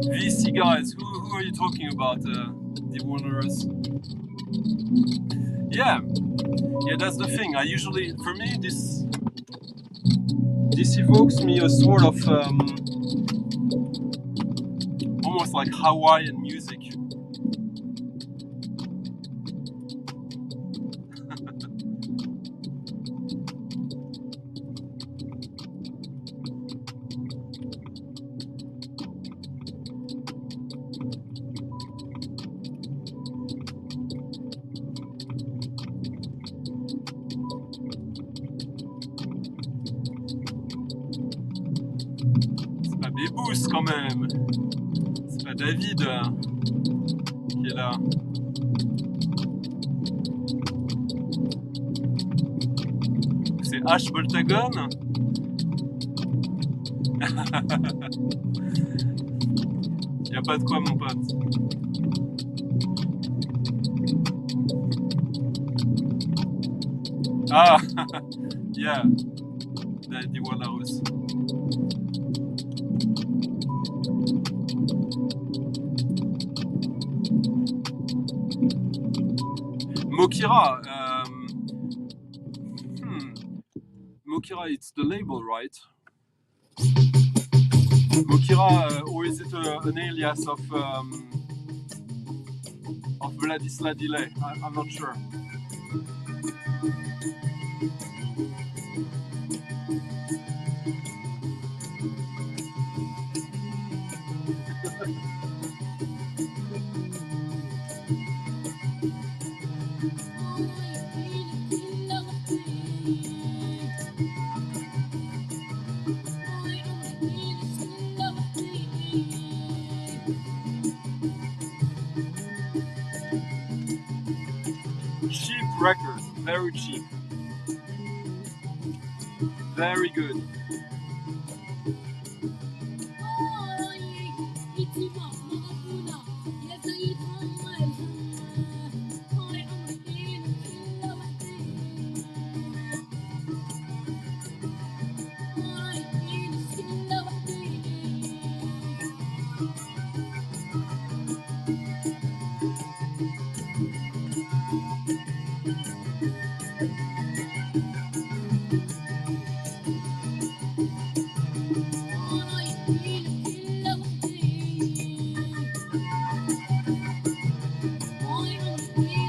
A: VC guys, who are you talking about, the Warners? Yeah, that's the thing. I usually, for me, This evokes me a sort of almost like Hawaiian music. C'est pas Bébous quand même. C'est pas David qui est là. C'est H. Boltagon. Y a pas de quoi, mon pote. Ah, yeah, Daddy Wallace. Mokira, Mokira, it's the label, right? Mokira, or is it an alias of Vladislav Delay? I'm not sure. Cheap record, very cheap. Very good.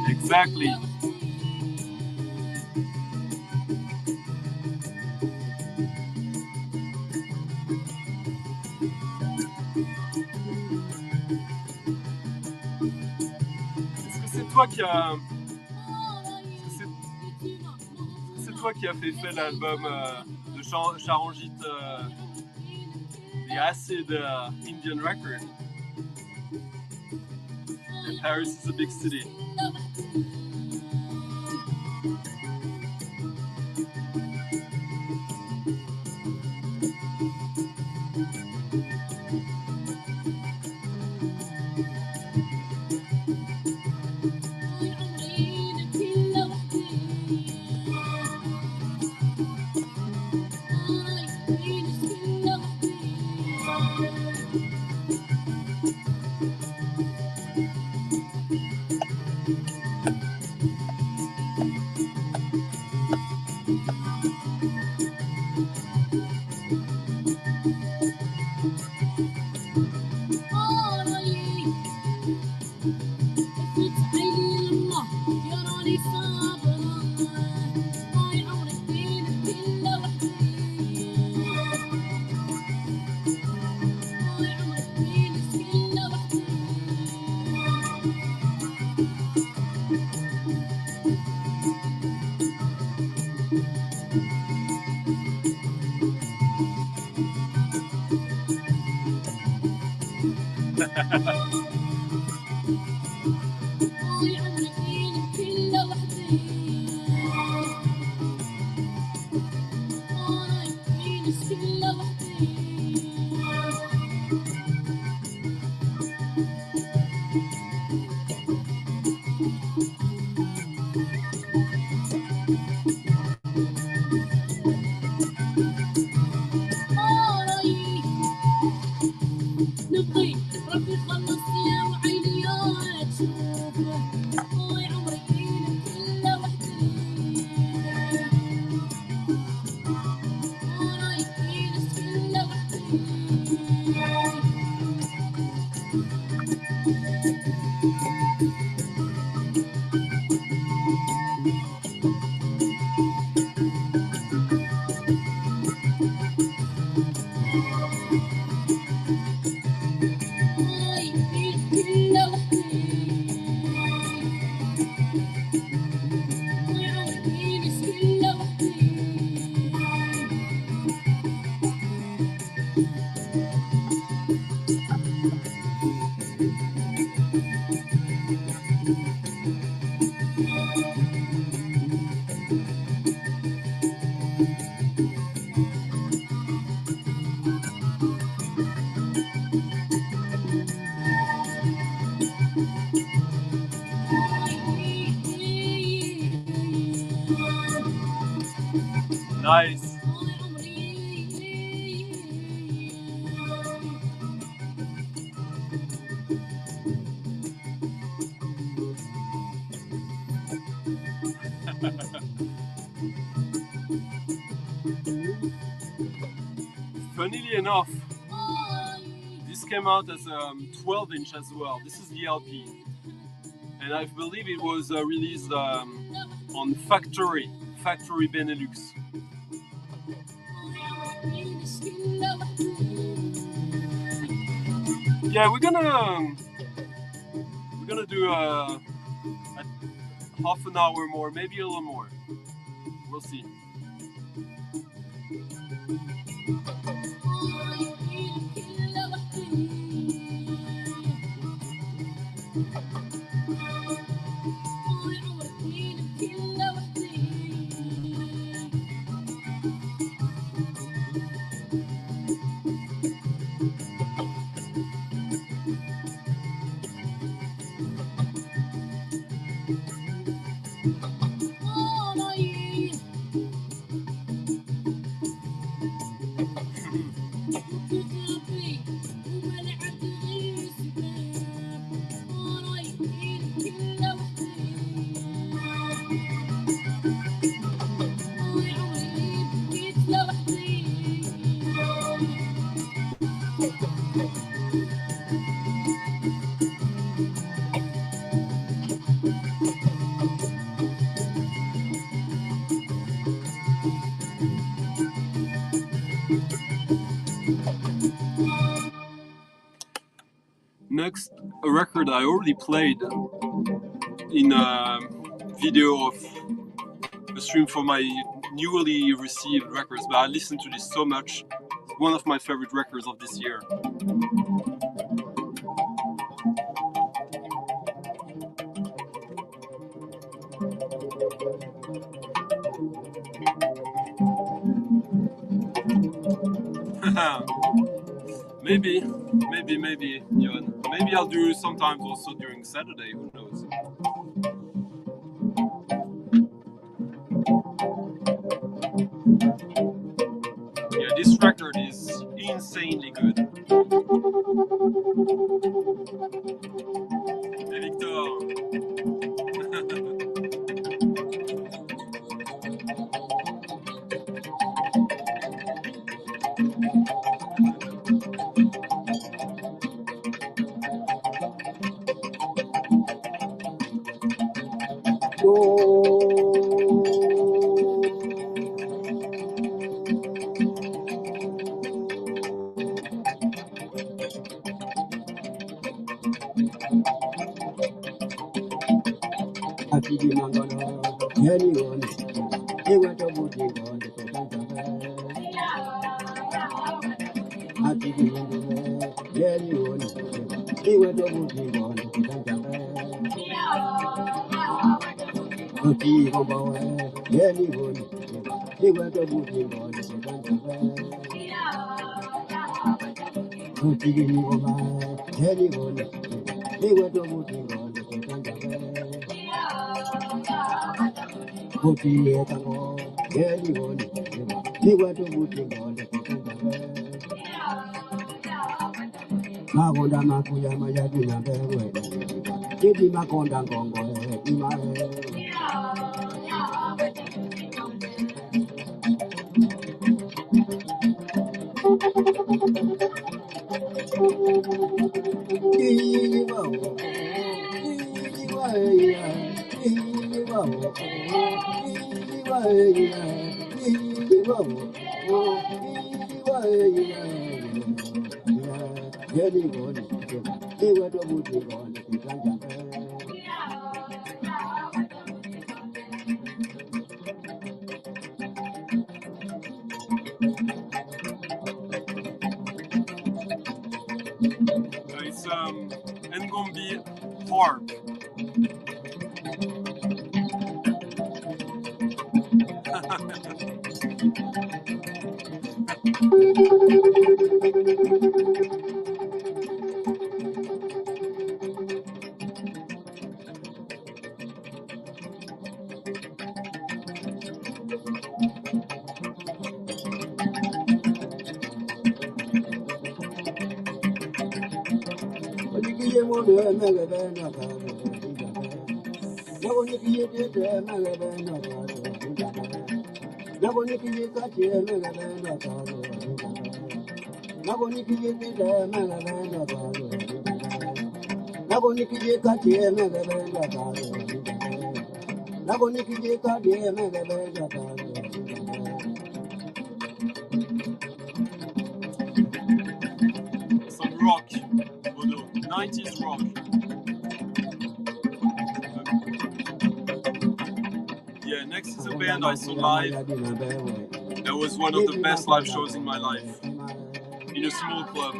A: Exactly. Est-ce que c'est toi qui a... C'est toi qui a fait l'album de Charanjit, The Acid Indian Record? And Paris is a big city. Nice. Funnily enough, this came out as 12-inch as well. This is the LP, and I believe it was released on Factory Benelux. Yeah, we're gonna do a half an hour more, maybe a little more. We'll see. Next, a record I already played in a video of a stream for my newly received records, but I listened to this so much. It's one of my favorite records of this year. Maybe, Johan. Maybe I'll do sometimes also during Saturday, who knows. Yeah, this record is insanely good. Hey, Victor.
B: Magonda makuya majadina bewe, Didi makonda ngongo imae.
A: It's Ngombe harp. Some rock, Bodo, 90s rock. Yeah, next is a band I saw live. That was one of the best live shows in my life. In a small club.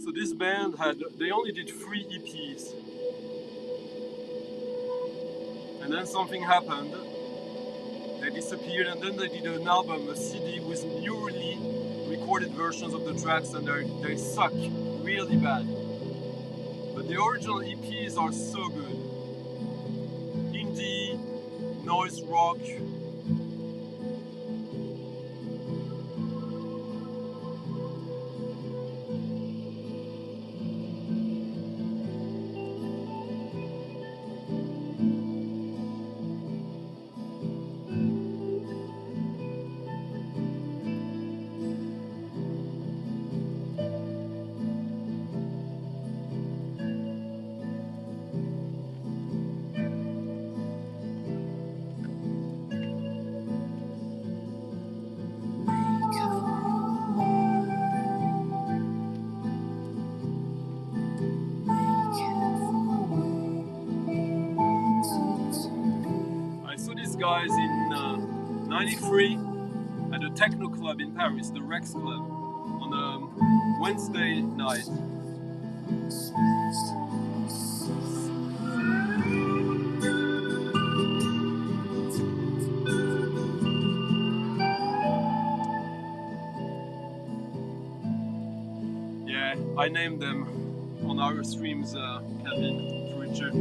A: So this band they only did 3 EPs. And then something happened. They disappeared, and then they did an album, a CD with newly recorded versions of the tracks, and they suck really bad. But the original EPs are so good. Indie, noise rock. Guys in 93 at a techno club in Paris, the Rex Club, on a Wednesday night. Yeah, I named them on our streams, Kevin, Richard.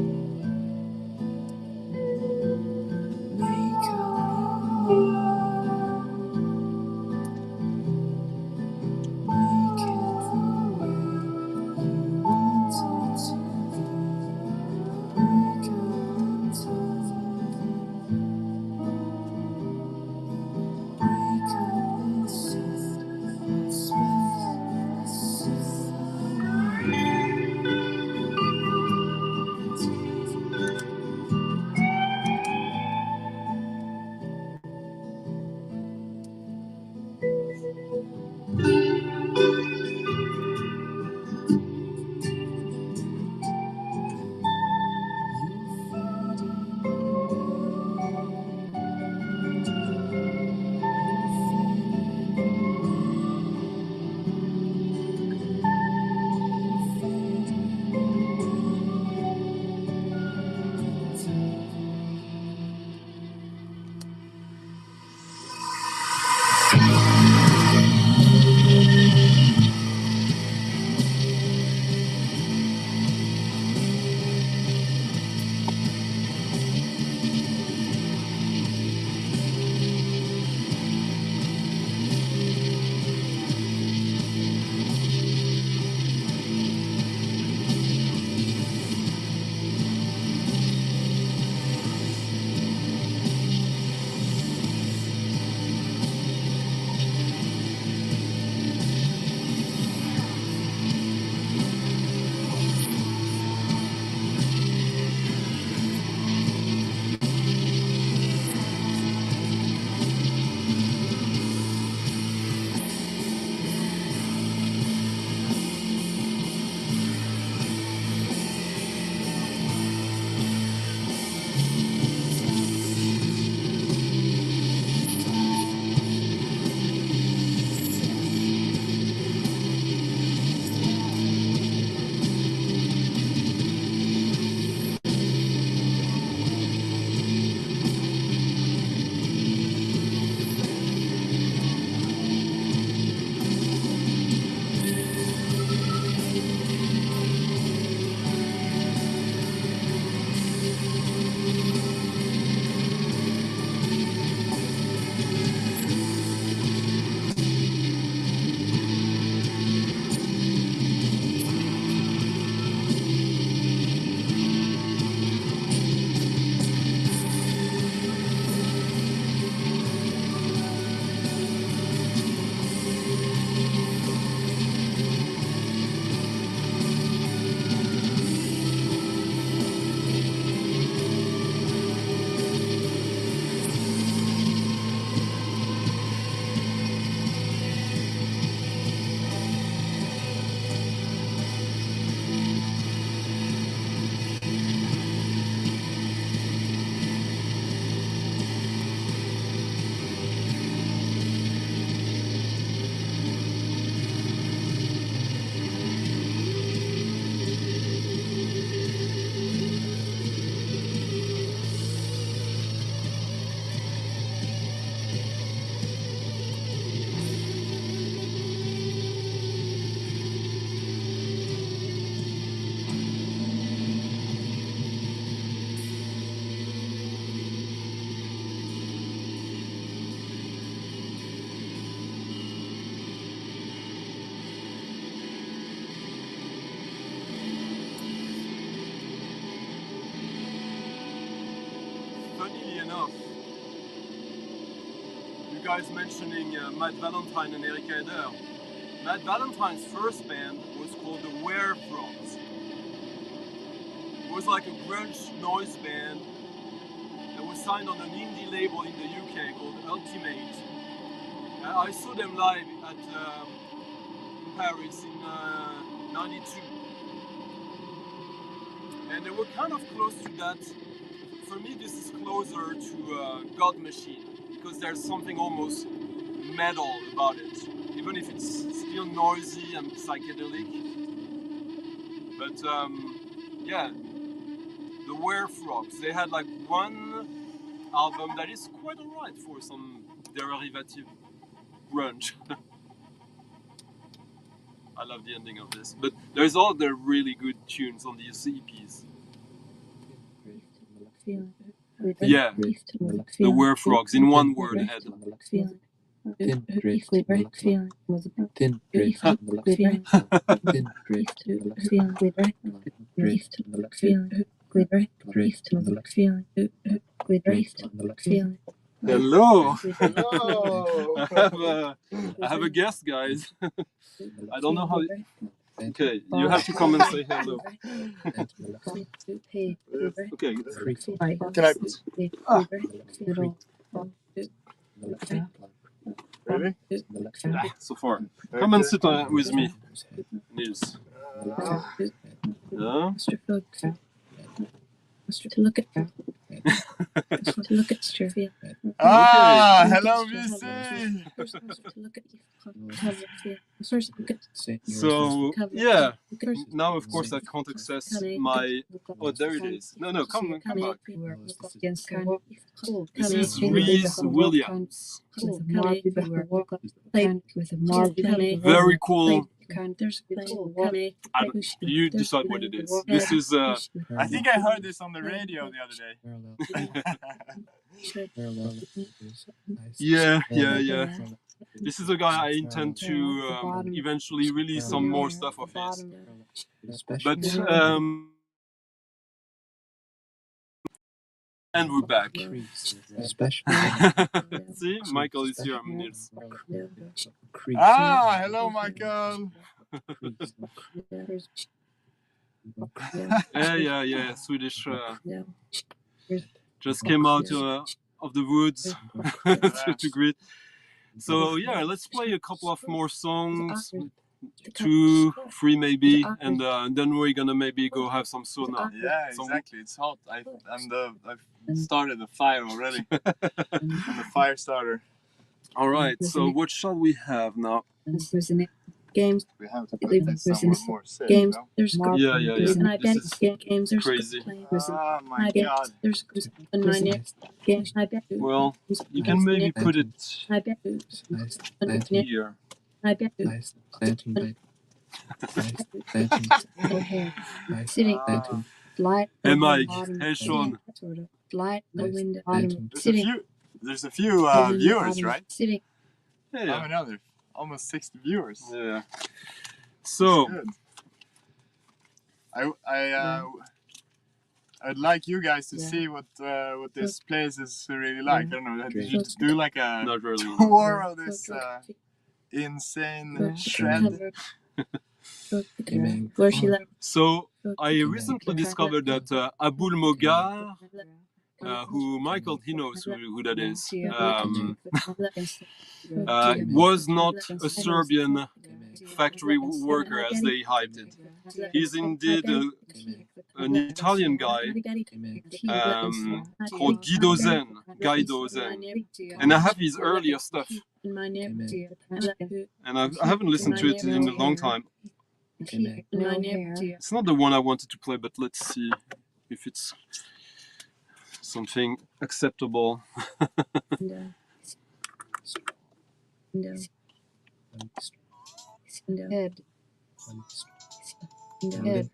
A: funnily enough, you guys mentioning Matt Valentine and Eric Heider. Matt Valentine's first band was called the Werefrogs. It was like a grunge noise band that was signed on an indie label in the UK called Ultimate. I saw them live at Paris in '92. And they were kind of close to that. For me, this is closer to God Machine, because there's something almost metal about it, even if it's still noisy and psychedelic. But yeah, the Werefrogs, they had like one album that is quite alright for some derivative grunge. I love the ending of this, but there's all the really good tunes on these EPs. Yeah, the Werefrogs, in one word, head.
D: Thin drift feeling thin drift feeling thin drift feeling.
A: Hello.
C: Hello.
A: I have a guest, guys. I don't know how. Okay, you have to come and say hello. Okay.
C: Can I? Really?
A: So far. Come and sit with me, Nils. Yeah.
D: To look at Strivia.
C: Ah, hello, VC.
A: So yeah, now of course I can't access my. Oh, there it is. No, come back. This is Reese Williams. Very cool. You decide what it is. This is.
C: I think I heard this on the radio the other day.
A: Yeah. This is a guy I intend to eventually release some more stuff of his. But and we're back. See, Michael is here. I'm Nils.
C: Ah, hello, Michael.
A: Yeah. Swedish. Just came out of the woods to greet. So yeah, let's play a couple of more songs, 2, 3 maybe, and then we're gonna maybe go have some sauna.
C: Yeah, exactly. It's hot. I've started the fire already. I'm the fire starter.
A: All right. So what shall we have now?
D: Games.
C: We have to put this somewhere more safe,
D: games.
C: no?
D: There's
A: Yeah.
D: There's an identity games. There's
A: Crazy.
C: Oh my god.
D: There's my name. Games.
A: Well, you can maybe put it here.
D: Sitting. Light.
A: Hey Mike. Hey Sean.
D: Light. The window. Sitting.
C: There's a few viewers, right?
D: Sitting.
C: How many are there? Almost 60 viewers.
A: Yeah. So.
C: I'd like you guys to see what this place is really like. I don't know. Did you do like a
A: Not really.
C: tour of this insane shred?
A: So I recently discovered that Abul Mogar, who Michael, he knows who that is, was not a Serbian factory worker as they hyped it. He's indeed an Italian guy called Guido Zen, and I have his earlier stuff, and I haven't listened to it in a long time. It's not the one I wanted to play, but let's see if it's something acceptable.
D: Head. Head. Thin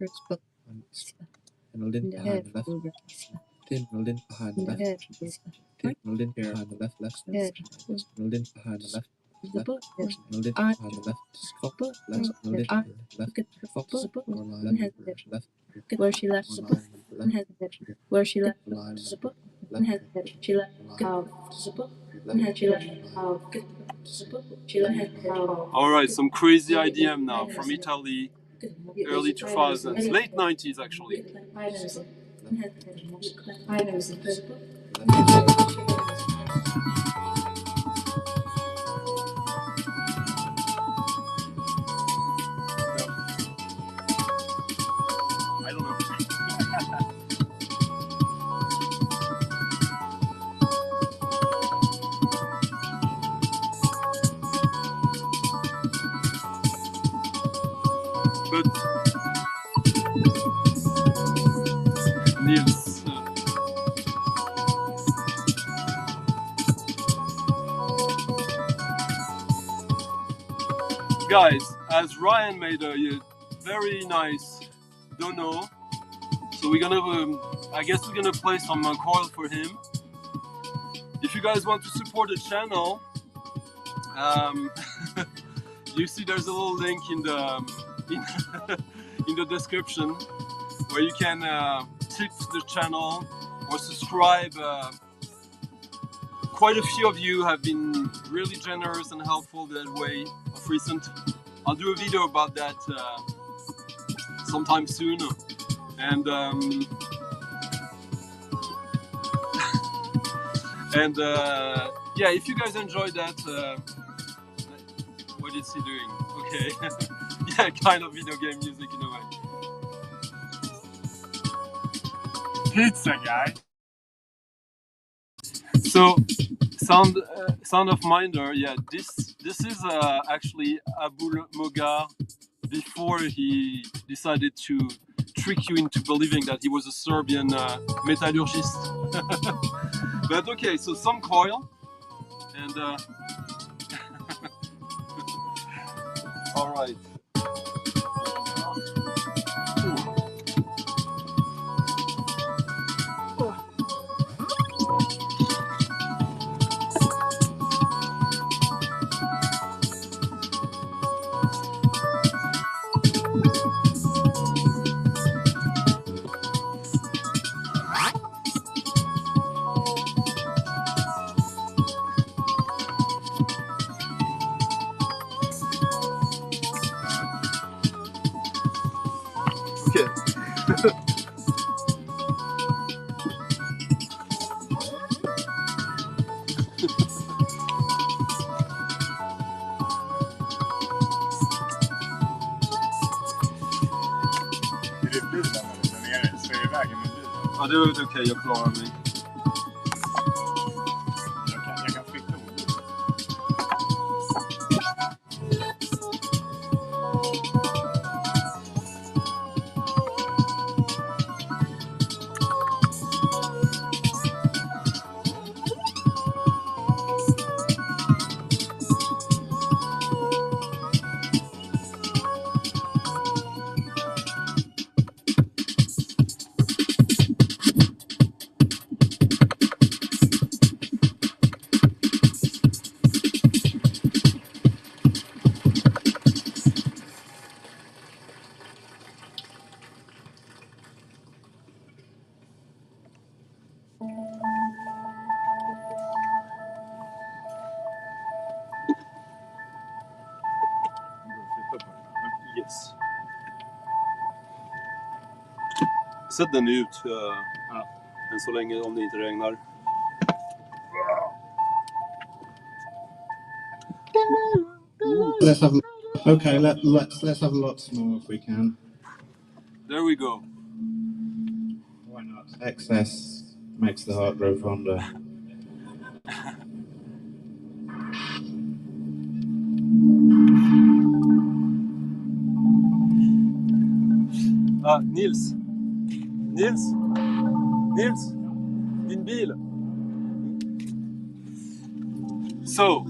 D: lint behind the left. Thin lint behind the left. Lint behind the left. Lint behind the left. Lint left. Where she left. Where she left.
A: Alright, some crazy IDM now from Italy, early 2000s, late 90s actually. I don't know. But Niels, guys, as Ryan made a very nice dono, so we're gonna, I guess we're gonna play some Coil for him. If you guys want to support the channel, you see there's a little link in the in the description where you can tip the channel or subscribe. Quite a few of you have been really generous and helpful that way of recent. I'll do a video about that sometime soon. And yeah, if you guys enjoyed that, what is he doing? Okay, yeah, kind of video game music in a way.
E: Pizza guy.
A: So, Sound of Minder, yeah, this is actually Abul Moga before he decided to trick you into believing that he was a Serbian metallurgist. But okay, so some Coil, and all right. Ja, det är okej, jag klarar mig.
E: Jag kan flytta ordet.
A: Yes. Sätt den ut än så länge om det inte regnar.
F: Let's have. Okay, let's have lots more if we can.
A: There we go.
F: Why not? Excess makes the heart grow fonder.
A: Nils, din bil. So,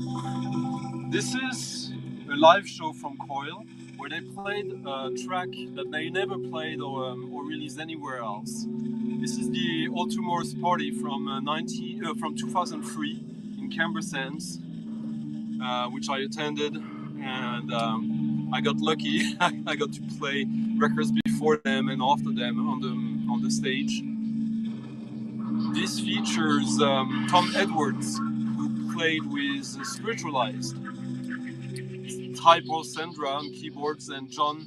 A: this is a live show from Coil where they played a track that they never played or released anywhere else. This is the All Tomorrow's Party from 2003 in Canberra Sands, which I attended, and I got lucky. I got to play records before them and after them on the stage. This features Tom Edwards, who played with Spiritualized, Typo Sandra on keyboards, and John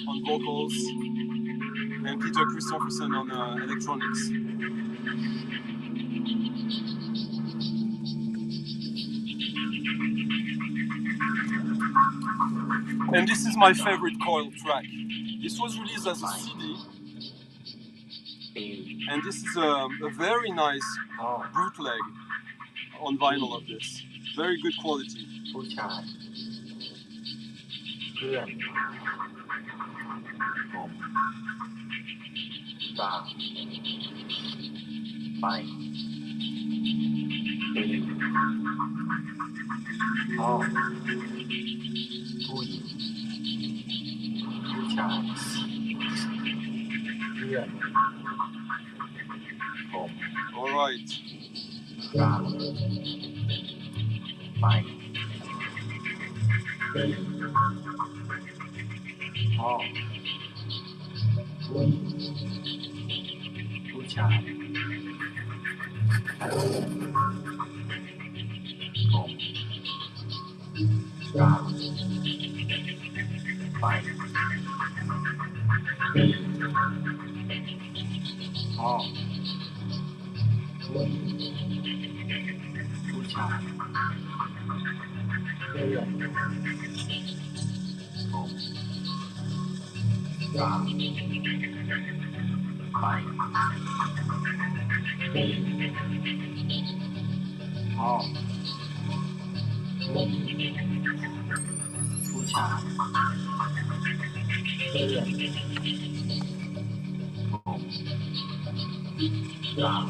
A: on vocals, and Peter Christopherson on electronics. And this is my favorite Coil track. This was released as a CD, and this is a very nice bootleg on vinyl of this. Very good quality.
B: ผู้ชายเพื่อนผมตามไปปีพ่อผู้หญิงผู้ชายเพื่อนผม
A: All right.
B: ตามไปปีพ่อผู้หญิงผู้ชายผมตามไปปีพ่อผู้หญิงผู้ชายเพื่อนผมตามไปปีพ่อผู้หญิงผู้ชายเพื่อนผมตาม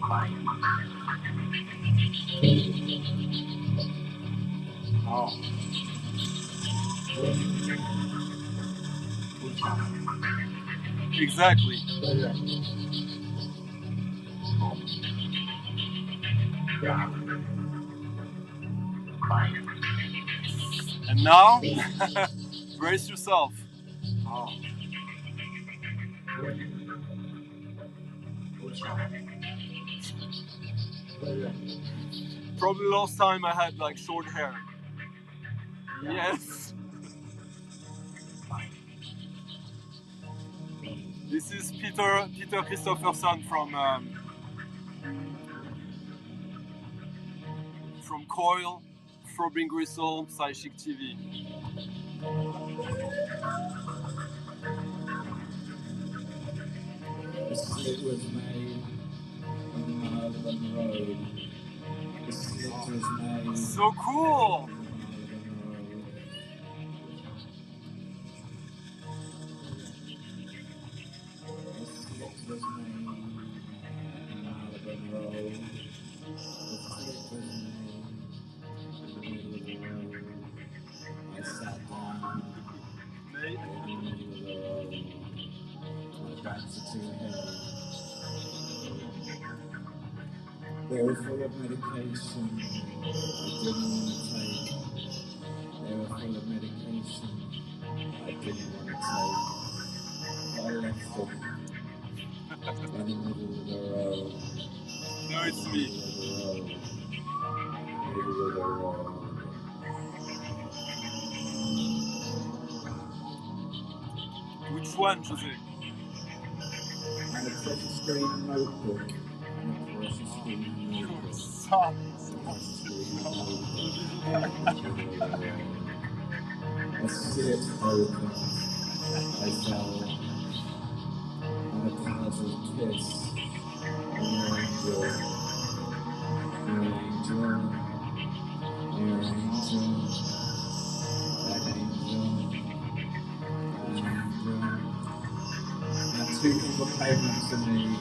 B: ไปปีพ่อผู้หญิงผู้ชาย
A: Exactly.
B: เพื่อนผมตามไป
A: And now, brace yourself.
B: พ่อผู้หญิงผู้ชายเพื่อน
A: Probably last time I had like short hair. Yes. This is Peter Christopherson from Coil, Throbbing Gristle, Psychic TV.
D: The slit was made on Marlborough Road. The slit was made
A: So cool!
D: on Marlborough Road. The slit was made on Marlborough Road. The slit was made in the middle of the road. I sat down
A: Mate.
D: in the middle of the road. My tracks are too heavy. They were full of medication I didn't want to take. They were full of medication I didn't want to take. I left them in the middle of the road.
A: No, it's me.
D: Middle of the road.
A: Which one, Jose?
D: And a precious green notebook. And a precious green notebook.
A: Stop.
D: A sit open, I fell on a casual kiss on your angel, your angel, your angel, that angel, that angel. And two people came up to me,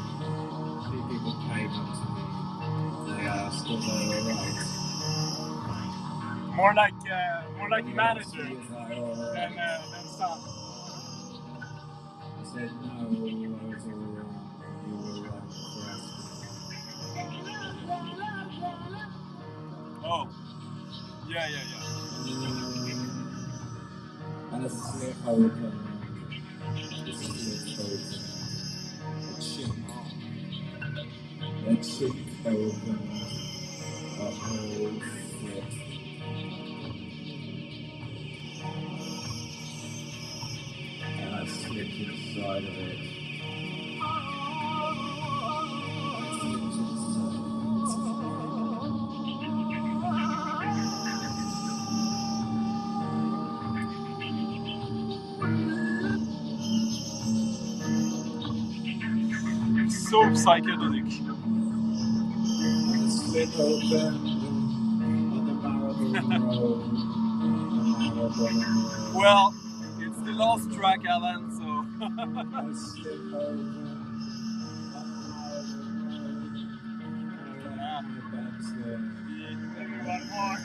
D: they asked if I were right.
E: More like manager
D: Was I alright?
E: than son.
D: I said no, I was alright. You were right for asking.
A: Oh. Yeah.
D: And a slit open. The slit open.
F: chin their cheek open, a whole foot. And I slip inside of it.
A: So psychedelic.
F: And I slip open on the Marylebone Road.
A: Well, it's the last track, Alan, so.
F: I slip open on the Marylebone Road. I let my bags there.
E: Maybe one more.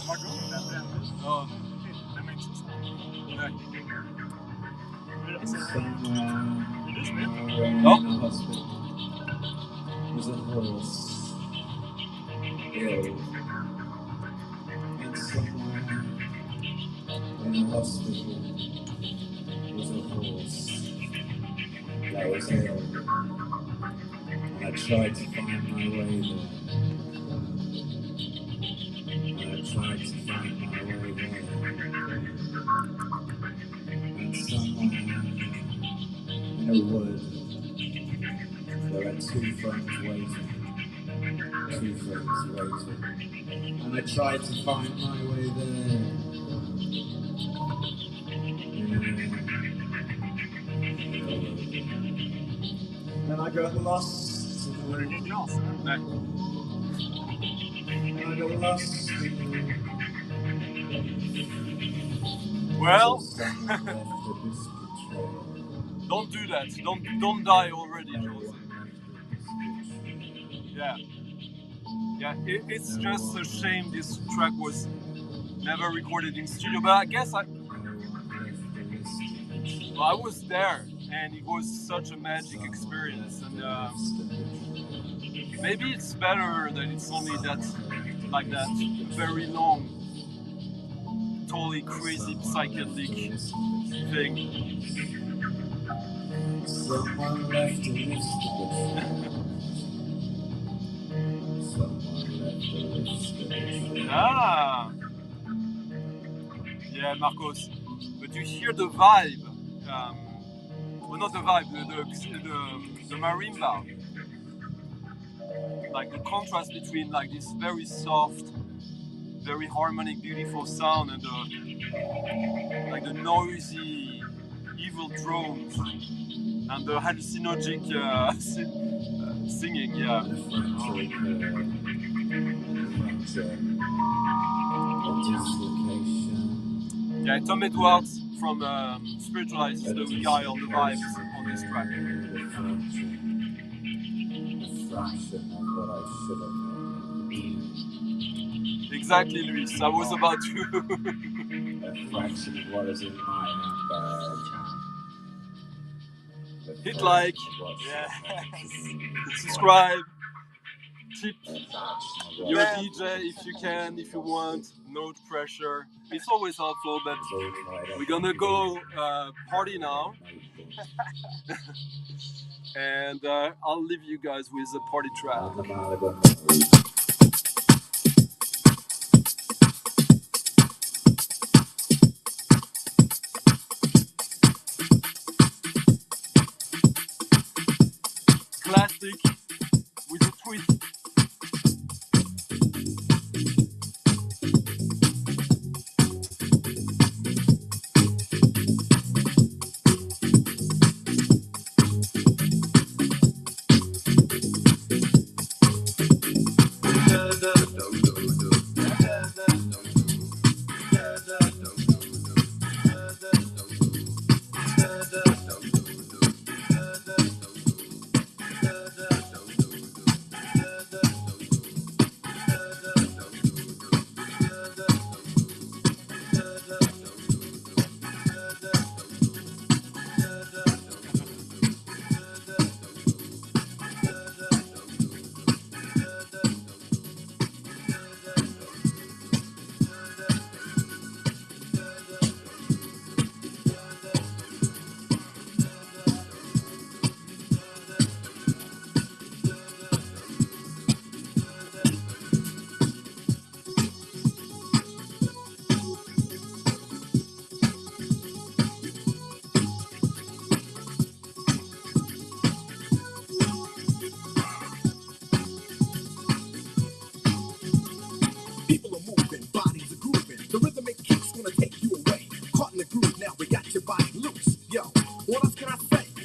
E: Am I going that down?
A: Oh,
E: That makes sense.
A: nej.
E: It is weird.
F: Was a horse ill, and somewhere in a hospital was a horse that was ill, and I tried to find my way there, and I tried to find my way there, and somewhere in a wood there were two friends waiting. And I tried to find my way there. And I got lost in the
E: Börjar
F: wood.
E: ni glas?
A: Nej.
F: And I got lost in the wood.
A: Well,
F: Someone left a biscuit trail.
A: don't do that. Don't die already,
F: No
A: Jose.
F: one left a biscuit trail.
A: Yeah. Yeah, it's just a shame this track was never recorded in studio, but I guess
F: No one left a biscuit trail.
A: I was there, and it was such a magic experience, and maybe it's better that it's only that, like that, very long, totally crazy psychedelic thing.
F: Someone left a biscuit. Someone left a biscuit.
A: Ah! Yeah, Marcos, but you hear the vibe, well, not the vibe, the marimba, like the contrast between like this very soft, very harmonic, beautiful sound and the noisy, evil drones and the hallucinogenic singing. Yeah. Yeah, Tom Edwards from Spiritualized is the guy on the vibes on this track. Exactly, Luis. I was about to.
F: A fraction of what is in my handbag.
A: Hit like,
E: Yeah.
A: subscribe, tip your DJ if you can, if you want. No pressure. It's always helpful, but we're gonna go party now. And I'll leave you guys with a party track. Classic with a twist.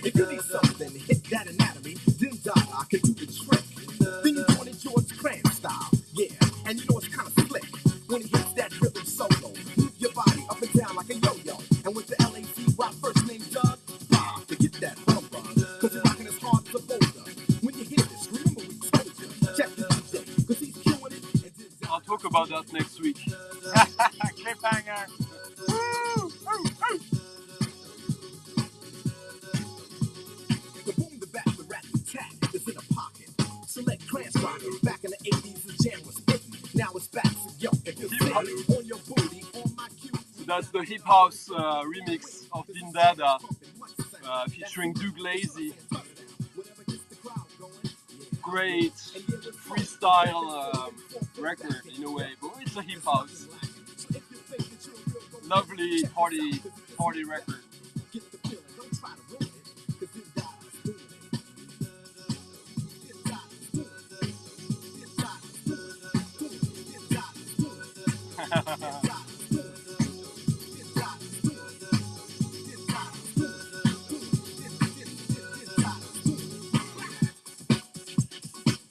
C: If you need something, hit that anatomy, then I can do the trick. Then you're doing it George Cram style, yeah. And you know it's kind of slick when he hits that rhythm solo. Move your body up and down like a yo-yo. And with the LAC, first name Doug, Bob, to get that bum buzz. Cause you're rocking as hard as a boulder. When you hear this, remember we told you. Check the DJ, cause he's killing it. And then
A: I'll talk about that next week.
E: Cliffhanger. Woo! Woo! Woo!
C: the boom, the back, the rat, the tat is in a pocket. Select trance rocking. Back in the 80s, the jam was hitting. Now it's back, so yo, if you're sitting on your booty, on my cue.
A: So that's the hip house remix of Din Dada featuring Doug Lazy. Great freestyle record in a way, but it's a hip house. Lovely party record.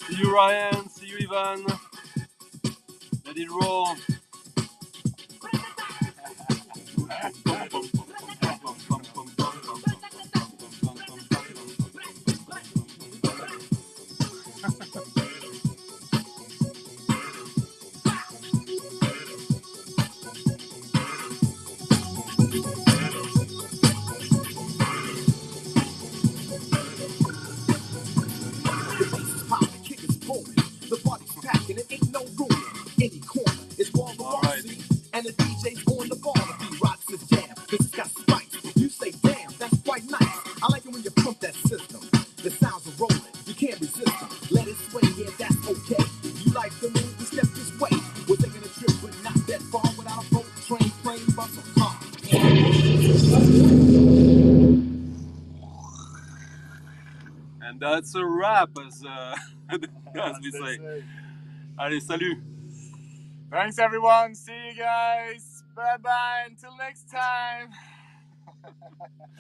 A: See you, Ryan. See you, Ivan. Let it roll.
C: And the DJ's on the ball if he rocks his jam. Cause it's got spikes. You say, damn, that's quite nice. I like it when you pump that system. The sounds are rolling. You can't resist them. Let it sway, yeah, that's okay. You like the move, you step this way. We're taking a trip, but not that far without a boat, train, plane, bus, or car.
A: And that's a wrap, as we say. Allez, salut!
E: Thanks everyone. See you guys. Bye bye. Until next time.